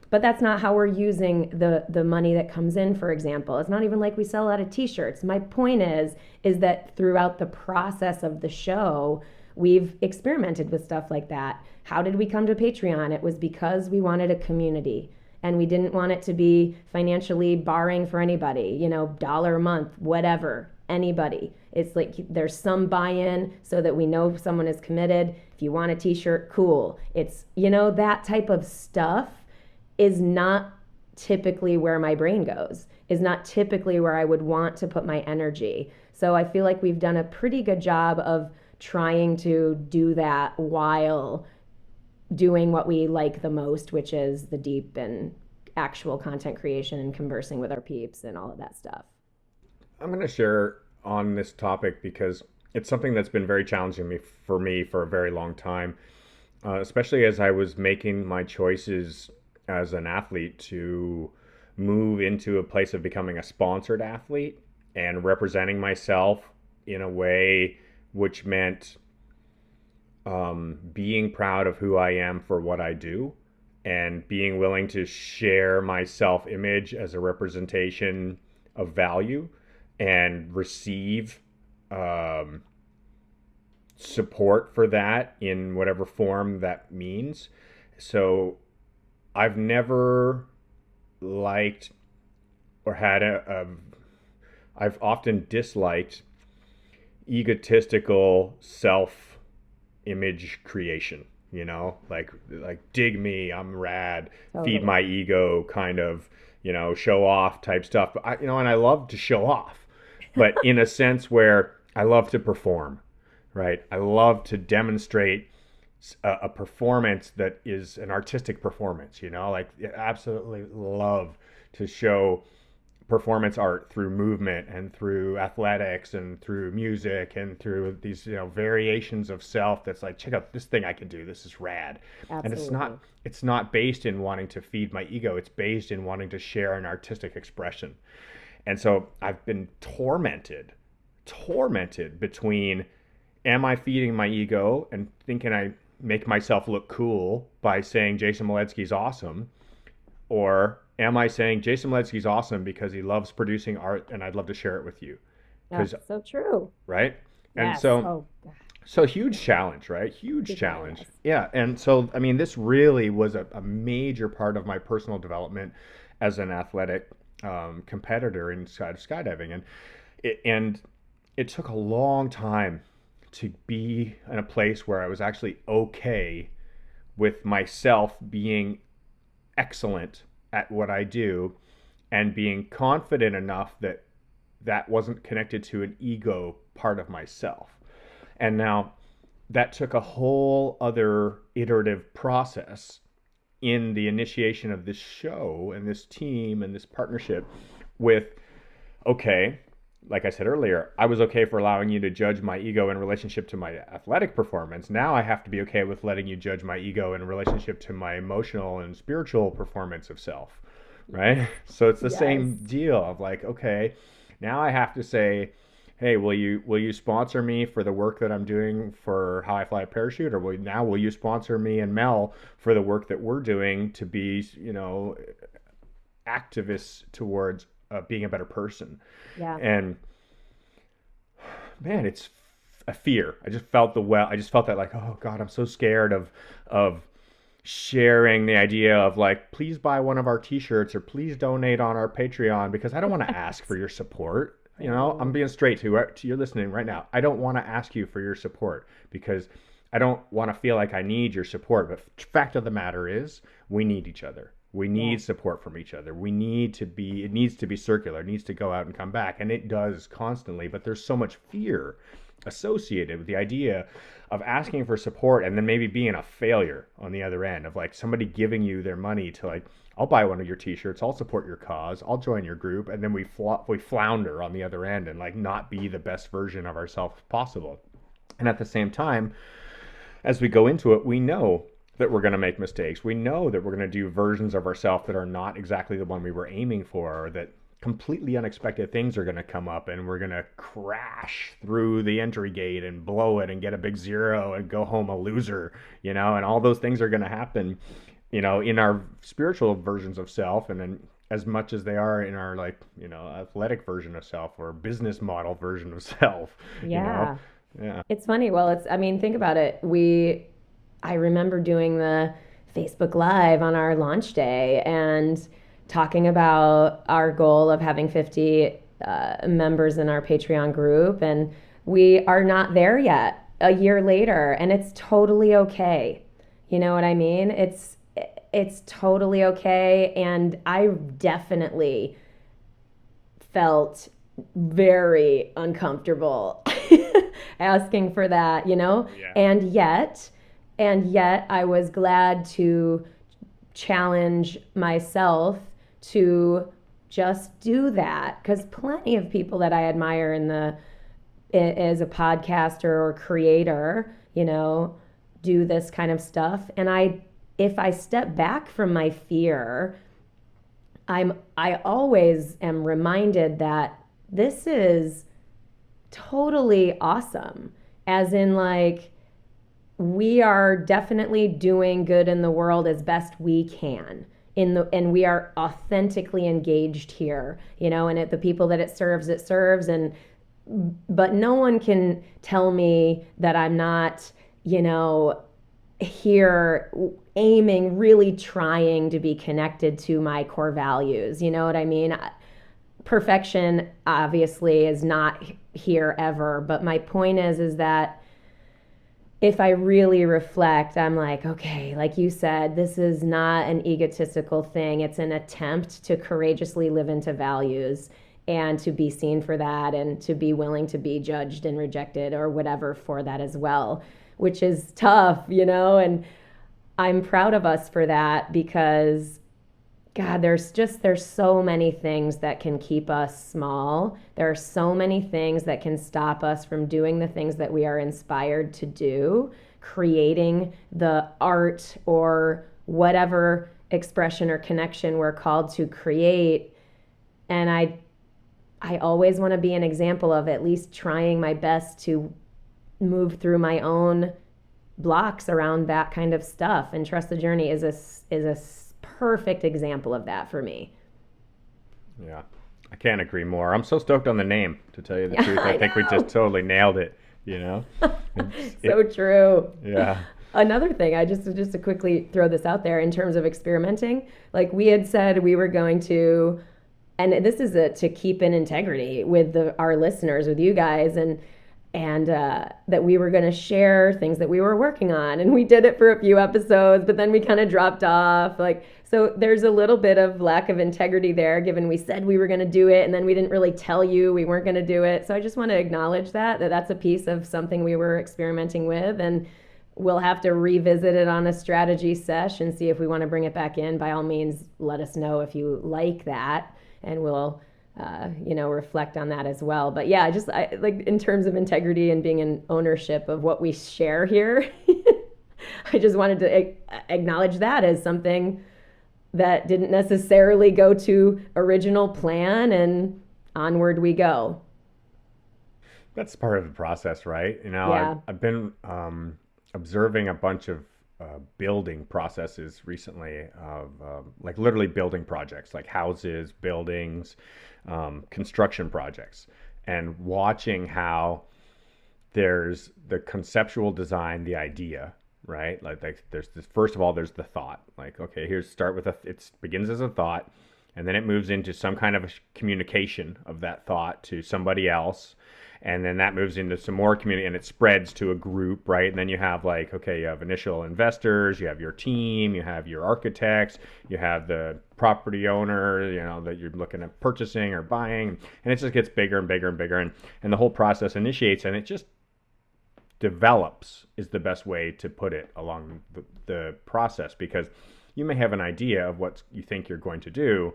But that's not how we're using the money that comes in, for example. It's not even like we sell a lot of t-shirts. My point is that throughout the process of the show, we've experimented with stuff like that. How did we come to Patreon? It was because we wanted a community. And we didn't want it to be financially barring for anybody, dollar a month, whatever, anybody. It's like there's some buy-in so that we know someone is committed. If you want a t-shirt, cool. It's, that type of stuff is not typically where my brain goes, is not typically where I would want to put my energy. So I feel like we've done a pretty good job of trying to do that while doing what we like the most, which is the deep and actual content creation and conversing with our peeps and all of that stuff. I'm going to share on this topic because it's something that's been very challenging for me for a very long time, especially as I was making my choices as an athlete to move into a place of becoming a sponsored athlete and representing myself in a way which meant being proud of who I am for what I do and being willing to share my self-image as a representation of value and receive support for that in whatever form that means. So I've never liked or had I've often disliked egotistical self-image creation, like dig me, I'm rad, feed my ego kind of, show off type stuff. But and I love to show off, but in a sense where I love to perform, right? I love to demonstrate a performance that is an artistic performance, like absolutely love to show performance art through movement and through athletics and through music and through these variations of self that's like, check out this thing I can do, this is rad. Absolutely. And it's not based in wanting to feed my ego, it's based in wanting to share an artistic expression. And so I've been tormented between, am I feeding my ego and thinking I make myself look cool by saying Jason Maletsky's awesome, or am I saying Jason Maletsky's awesome because he loves producing art and I'd love to share it with you? That's so true. Right? And yes. So huge challenge, right? Huge challenge. Yes. Yeah. And so, I mean, this really was a major part of my personal development as an athletic competitor inside of skydiving. And it took a long time to be in a place where I was actually okay with myself being excellent at what I do and being confident enough that that wasn't connected to an ego part of myself. And now that took a whole other iterative process in the initiation of this show and this team and this partnership with, okay, like I said earlier, I was okay for allowing you to judge my ego in relationship to my athletic performance. Now I have to be okay with letting you judge my ego in relationship to my emotional and spiritual performance of self, right? So it's the same deal of like, okay, now I have to say, hey, will you sponsor me for the work that I'm doing for How I Fly a Parachute, or will you sponsor me and Mel for the work that we're doing to be, activists towards being a better person? Yeah. And man, it's a fear. I just felt that like, oh God, I'm so scared of sharing the idea of like, please buy one of our t-shirts or please donate on our Patreon because I don't want to ask for your support. You know, I'm Oh, being straight to you listening right now. I don't want to ask you for your support because I don't want to feel like I need your support. But fact of the matter is, we need each other. We yeah. need support from each other. It needs to be circular. It needs to go out and come back. And it does constantly. But there's so much fear associated with the idea of asking for support and then maybe being a failure on the other end of like somebody giving you their money to like, I'll buy one of your t-shirts, I'll support your cause, I'll join your group, and then we flounder on the other end and like not be the best version of ourselves possible. And at the same time, as we go into it, we know that we're going to make mistakes. We know that we're going to do versions of ourselves that are not exactly the one we were aiming for, or that completely unexpected things are going to come up and we're going to crash through the entry gate and blow it and get a big zero and go home a loser, you know, and all those things are going to happen, you know, in our spiritual versions of self, and then as much as they are in our like, you know, athletic version of self or business model version of self, you know. Yeah. Yeah. It's funny. Well, I mean, think about it. I remember doing the Facebook Live on our launch day and talking about our goal of having 50 members in our Patreon group. And we are not there yet a year later. And it's totally okay. You know what I mean? It's totally okay. And I definitely felt very uncomfortable asking for that, you know? Yeah. And yet, I was glad to challenge myself to just do that because plenty of people that I admire as a podcaster or creator, you know, do this kind of stuff. And if I step back from my fear, I always am reminded that this is totally awesome. As in like we are definitely doing good in the world as best we can. And we are authentically engaged here, you know, and the people that it serves, and but no one can tell me that I'm not, you know, here aiming, really trying to be connected to my core values. You know what I mean? Perfection obviously is not here ever, but my point is that if I really reflect, I'm like, okay, like you said, this is not an egotistical thing. It's an attempt to courageously live into values and to be seen for that and to be willing to be judged and rejected or whatever for that as well, which is tough, you know? And I'm proud of us for that because God, there's so many things that can keep us small. There are so many things that can stop us from doing the things that we are inspired to do, creating the art or whatever expression or connection we're called to create. And I always want to be an example of at least trying my best to move through my own blocks around that kind of stuff, and trust the journey is a perfect example of that for me. Yeah, I can't agree more. I'm so stoked on the name, to tell you the truth. I I think we know. just totally nailed it, you know? So true. Yeah. Another thing, I just to quickly throw this out there in terms of experimenting, like we had said we were going to, and this is to keep in integrity with our listeners, with you guys, and that we were going to share things that we were working on, and we did it for a few episodes, but then we kind of dropped off. Like, so there's a little bit of lack of integrity there, given we said we were going to do it, and then we didn't really tell you we weren't going to do it. So I just want to acknowledge that that's a piece of something we were experimenting with, and we'll have to revisit it on a strategy sesh and see if we want to bring it back in. By all means, let us know if you like that, and we'll you know, reflect on that as well. But yeah, like in terms of integrity and being in ownership of what we share here, I just wanted to acknowledge that as something that didn't necessarily go to original plan, and onward we go. That's part of the process, right? You know, Yeah. I've been observing a bunch of building processes recently of like literally building projects, like houses, buildings, construction projects, and watching how there's the conceptual design, the idea, right? Like there's this, first of all, there's the thought. Like, okay, here's start with it begins as a thought, and then it moves into some kind of a communication of that thought to somebody else, and then that moves into some more community, and it spreads to a group, right? And then you have like, okay, you have initial investors, you have your team, you have your architects, you have the property owner, you know, that you're looking at purchasing or buying, and it just gets bigger and bigger and bigger, and the whole process initiates, and it just develops is the best way to put it along the process, because you may have an idea of what you think you're going to do,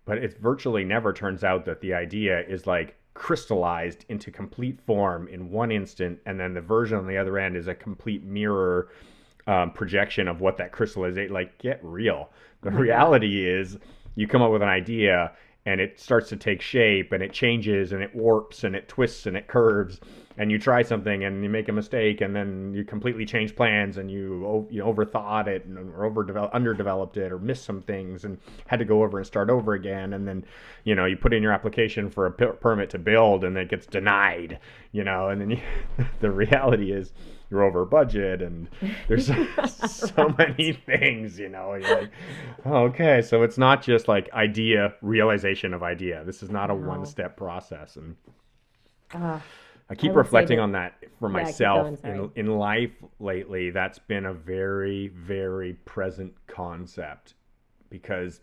but it virtually never turns out that the idea is like crystallized into complete form in one instant, and then the version on the other end is a complete mirror projection of what that crystallization. Like, get real. The reality is you come up with an idea and it starts to take shape and it changes and it warps and it twists and it curves, and you try something and you make a mistake, and then you completely change plans, and you overthought it, or underdeveloped it, or missed some things and had to go over and start over again, and then you put in your application for a permit to build and it gets denied, and then the reality is you're over budget, and there's so many things, you're like, oh, okay, so it's not just like realization of idea. This is not a one-step process. And I keep reflecting on that for myself in life lately. That's been a very, very present concept, because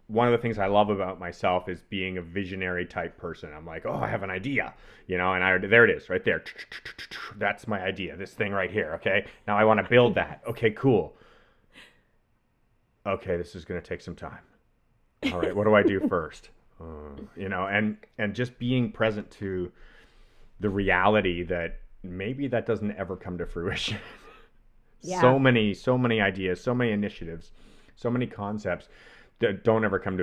one of the things I love about myself is being a visionary type person. I'm like, oh, I have an idea, and there it is right there. That's my idea, this thing right here. Okay, now I want to build that. Okay, cool. Okay, this is going to take some time. All right, what do I do first? And just being present to the reality that maybe that doesn't ever come to fruition. Yeah. So many ideas, so many initiatives, so many concepts that don't ever come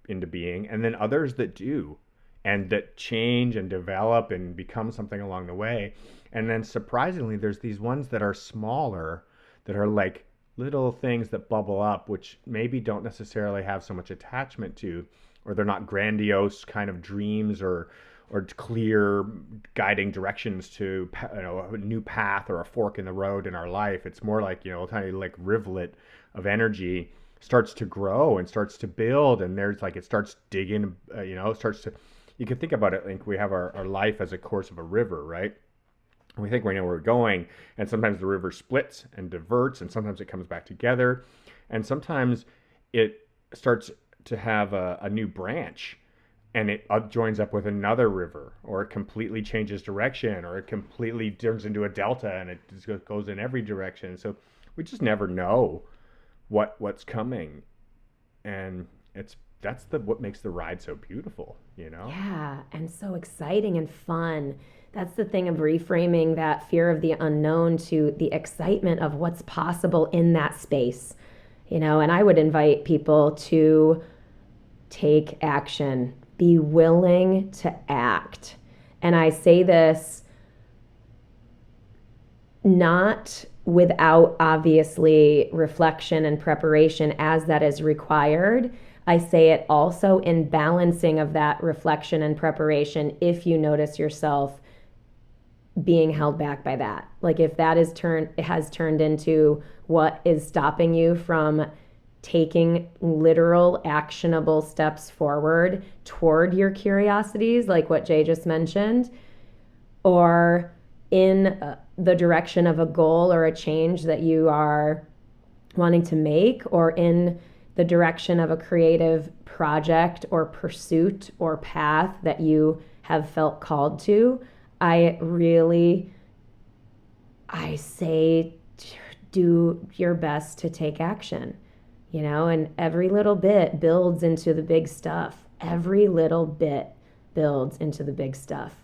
into being, and then others that do, and that change and develop and become something along the way. And then surprisingly, there's these ones that are smaller, that are like little things that bubble up, which maybe don't necessarily have so much attachment to, or they're not grandiose kind of dreams or clear guiding directions to a new path or a fork in the road in our life. It's more like a tiny like rivulet of energy starts to grow and starts to build, and there's like it starts digging, starts to. You can think about it like we have our life as a course of a river, right? And we think we know where we're going, and sometimes the river splits and diverts, and sometimes it comes back together, and sometimes it starts to have a new branch, and it joins up with another river, or it completely changes direction, or it completely turns into a delta, and it just goes in every direction. So we just never know what's coming, and that's what makes the ride so beautiful, Yeah, and so exciting and fun. That's the thing of reframing that fear of the unknown to the excitement of what's possible in that space. And I would invite people to take action, be willing to act. And I say this not without obviously reflection and preparation as that is required. I say it also in balancing of that reflection and preparation if you notice yourself being held back by that. Like if that has turned into what is stopping you from taking literal actionable steps forward toward your curiosities, like what Jay just mentioned, or in the direction of a goal or a change that you are wanting to make, or in the direction of a creative project or pursuit or path that you have felt called to, I say do your best to take action, and every little bit builds into the big stuff. Every little bit builds into the big stuff,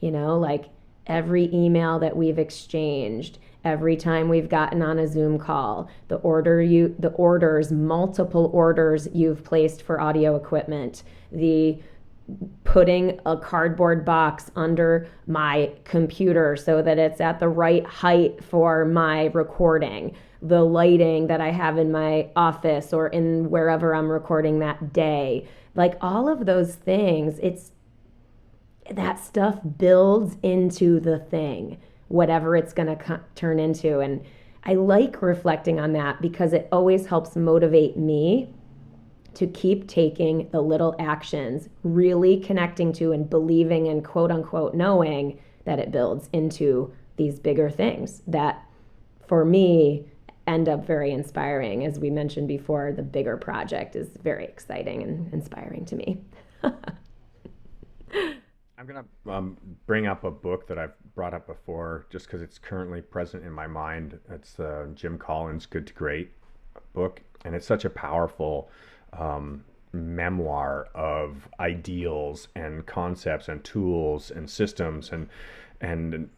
like every email that we've exchanged, every time we've gotten on a Zoom call, multiple orders you've placed for audio equipment, the putting a cardboard box under my computer so that it's at the right height for my recording, the lighting that I have in my office or in wherever I'm recording that day. Like all of those things, that stuff builds into the thing, whatever it's going to turn into. And I like reflecting on that because it always helps motivate me to keep taking the little actions, really connecting to and believing and quote unquote knowing that it builds into these bigger things that for me end up very inspiring. As we mentioned before, the bigger project is very exciting and inspiring to me. I'm going to bring up a book that I've brought up before just because it's currently present in my mind. It's Jim Collins' Good to Great book. And it's such a powerful memoir of ideals and concepts and tools and systems and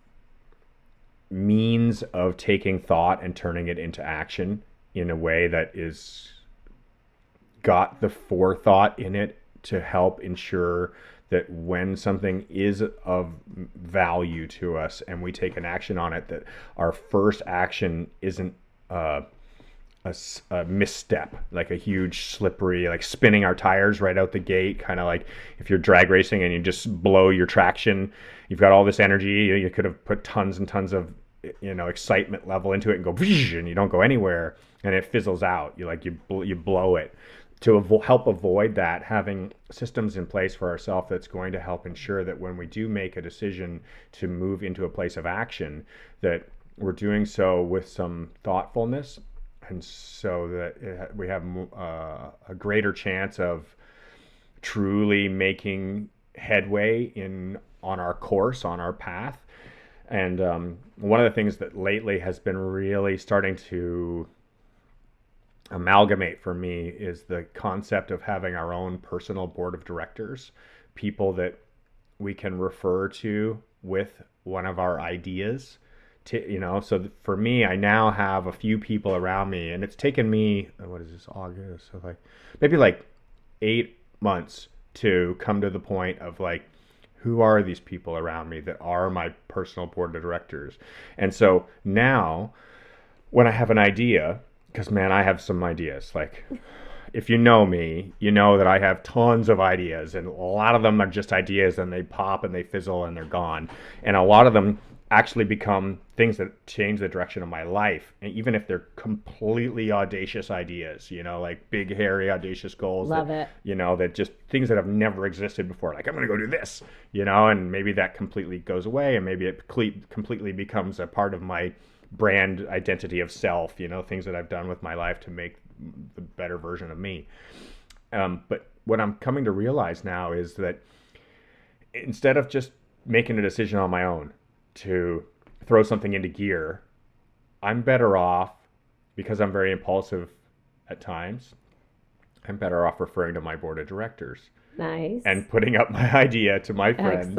means of taking thought and turning it into action in a way that is got the forethought in it to help ensure that when something is of value to us and we take an action on it, that our first action isn't a misstep, like a huge slippery, like spinning our tires right out the gate, kind of like if you're drag racing and you just blow your traction, you've got all this energy, you could have put tons and tons of excitement level into it and go and you don't go anywhere and it fizzles out. You blow it. To help avoid that, having systems in place for ourselves that's going to help ensure that when we do make a decision to move into a place of action, that we're doing so with some thoughtfulness, and so that we have a greater chance of truly making headway on our course, on our path. And one of the things that lately has been really starting to amalgamate for me is the concept of having our own personal board of directors, people that we can refer to with one of our ideas. So for me, I now have a few people around me, and it's taken me, what is this, August? So maybe 8 months to come to the point of who are these people around me that are my personal board of directors? And so now when I have an idea, because man, I have some ideas. If you know me, you know that I have tons of ideas, and a lot of them are just ideas, and they pop and they fizzle and they're gone. And a lot of them actually become things that change the direction of my life. And even if they're completely audacious ideas, like big, hairy, audacious goals. Love it. That just things that have never existed before. Like, I'm going to go do this, and maybe that completely goes away, and maybe it completely becomes a part of my brand identity of self, things that I've done with my life to make the better version of me. But what I'm coming to realize now is that instead of just making a decision on my own to throw something into gear, I'm better off, because I'm very impulsive at times, I'm better off referring to my board of directors. Nice. And putting up my idea to my friends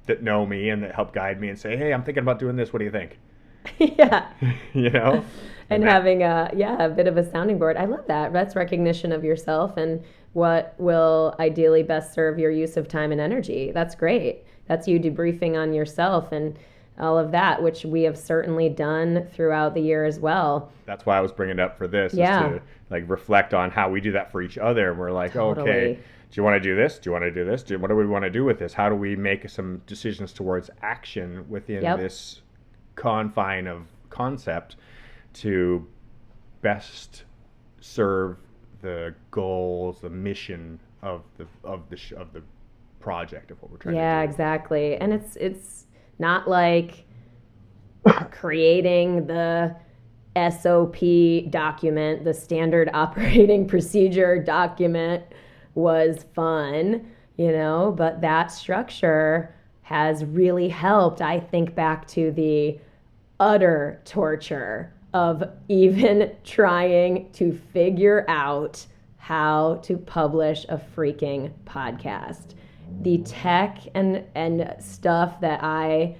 that know me and that help guide me and say, hey, I'm thinking about doing this. What do you think? Yeah. And having a bit of a sounding board. I love that. That's recognition of yourself and what will ideally best serve your use of time and energy. That's great. That's you debriefing on yourself and all of that, which we have certainly done throughout the year as well. That's why I was bringing it up for this, is to reflect on how we do that for each other. And we're like, totally. Okay, do you want to do this? Do you want to do this? What do we want to do with this? How do we make some decisions towards action within this confine of concept to best serve the goals, the mission of the project, of what we're trying to do. Yeah, exactly. And it's not like creating the SOP document, the standard operating procedure document was fun, but that structure has really helped. I think back to the utter torture of even trying to figure out how to publish a freaking podcast. The tech and stuff that I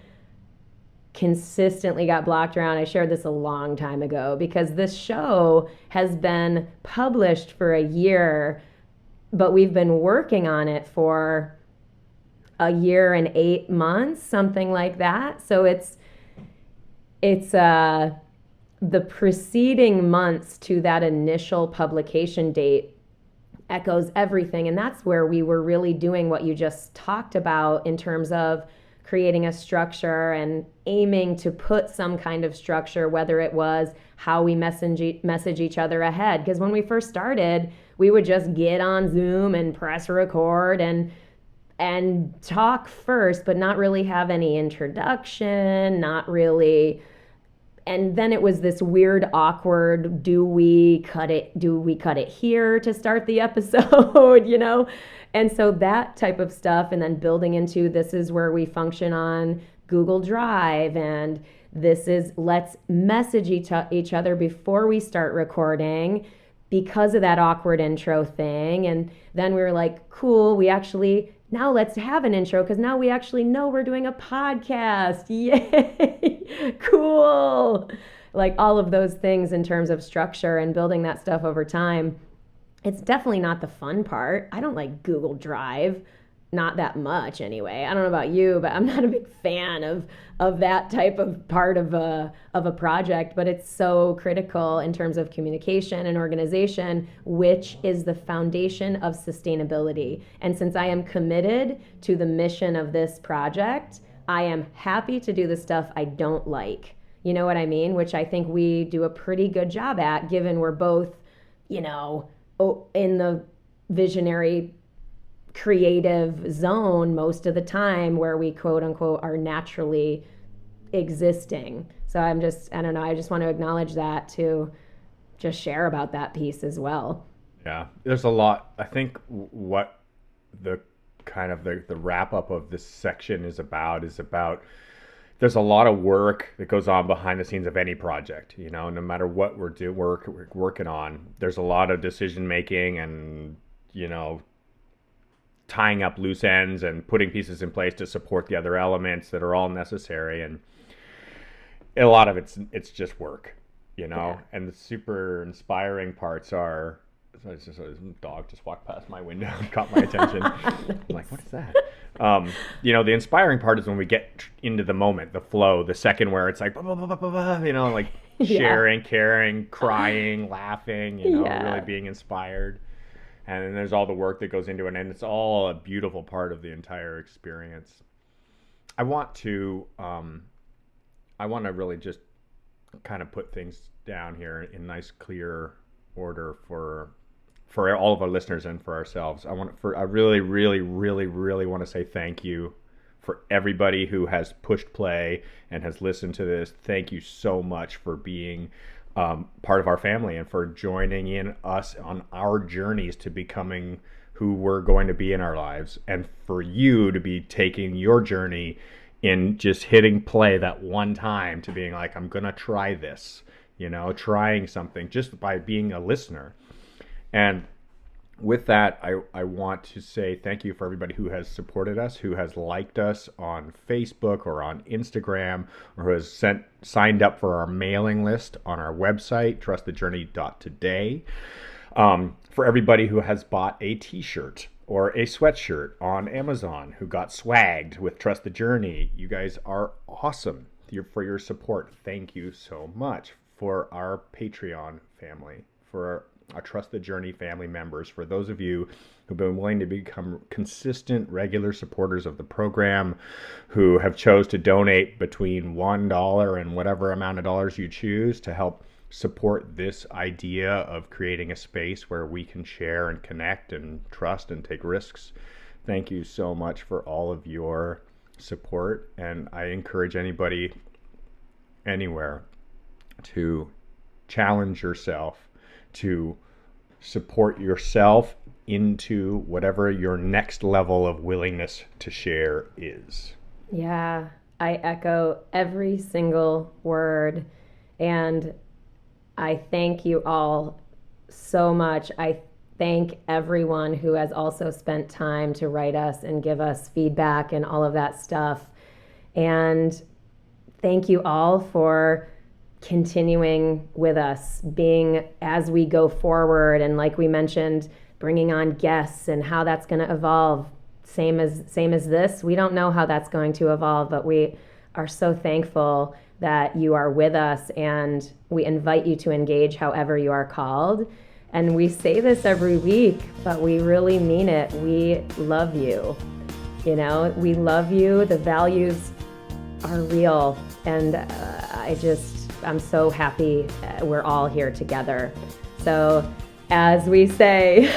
consistently got blocked around. I shared this a long time ago because this show has been published for a year, but we've been working on it for a year and 8 months, something like that. So it's the preceding months to that initial publication date echoes everything. And that's where we were really doing what you just talked about in terms of creating a structure and aiming to put some kind of structure, whether it was how we message each other ahead. Because when we first started, we would just get on Zoom and press record and talk first, but not really have any introduction, not really. And then it was this weird, awkward, do we cut it here to start the episode, you know? And so that type of stuff, and then building into this is where we function on Google Drive, and this is let's message each other before we start recording because of that awkward intro thing. And then we were like, cool, we actually, now let's have an intro because now we actually know we're doing a podcast. Yay, cool. Like all of those things in terms of structure and building that stuff over time. It's definitely not the fun part. I don't like Google Drive, not that much anyway. I don't know about you, but I'm not a big fan of that type of part of a project, but it's so critical in terms of communication and organization, which is the foundation of sustainability. And since I am committed to the mission of this project, I am happy to do the stuff I don't like. You know what I mean? Which I think we do a pretty good job at, given we're both, you know, in the visionary creative zone most of the time where we quote unquote are naturally existing. So I don't know, I just want to acknowledge that, to just share about that piece as well. Yeah, there's a lot. I think what the kind of the wrap up of this section is about there's a lot of work that goes on behind the scenes of any project, you know, no matter what we're working on. There's a lot of decision making and, you know, tying up loose ends and putting pieces in place to support the other elements that are all necessary. And a lot of it's just work, you know. Yeah. And the super inspiring parts are, this dog just walked past my window and caught my attention. Nice. I'm like, what is that? You know, the inspiring part is when we get into the moment, the flow, the second where it's like, blah, blah, blah, blah, blah, you know, like sharing, caring, crying, laughing, you know, really being inspired. And then there's all the work that goes into it, and it's all a beautiful part of the entire experience. I want to really just kind of put things down here in nice, clear order for all of our listeners and for ourselves. I really, really, really, really want to say thank you for everybody who has pushed play and has listened to this. Thank you so much for being part of our family and for joining in us on our journeys to becoming who we're going to be in our lives, and for you to be taking your journey in just hitting play that one time to being like, I'm going to try this, you know, trying something just by being a listener. And with that, I want to say thank you for everybody who has supported us, who has liked us on Facebook or on Instagram, or who has signed up for our mailing list on our website, trustthejourney.today. For everybody who has bought a t-shirt or a sweatshirt on Amazon, who got swagged with Trust the Journey. You guys are awesome for your support. Thank you so much. For our Patreon family, for our Trust the Journey family members, for those of you who've been willing to become consistent, regular supporters of the program, who have chose to donate between $1 and whatever amount of dollars you choose to help support this idea of creating a space where we can share and connect and trust and take risks. Thank you so much for all of your support. And I encourage anybody anywhere to challenge yourself, to support yourself into whatever your next level of willingness to share is. Yeah, I echo every single word. And I thank you all so much. I thank everyone who has also spent time to write us and give us feedback and all of that stuff. And thank you all for continuing with us, being as we go forward, and like we mentioned, bringing on guests and how that's going to evolve. Same as this. We don't know how that's going to evolve, but we are so thankful that you are with us, and we invite you to engage however you are called. And we say this every week, but we really mean it. We love you. You know, we love you. The values are real. And I'm so happy we're all here together. So as we say,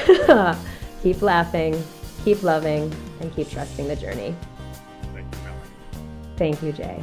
keep laughing, keep loving, and keep trusting the journey. Thank you, Melanie. Thank you, Jay.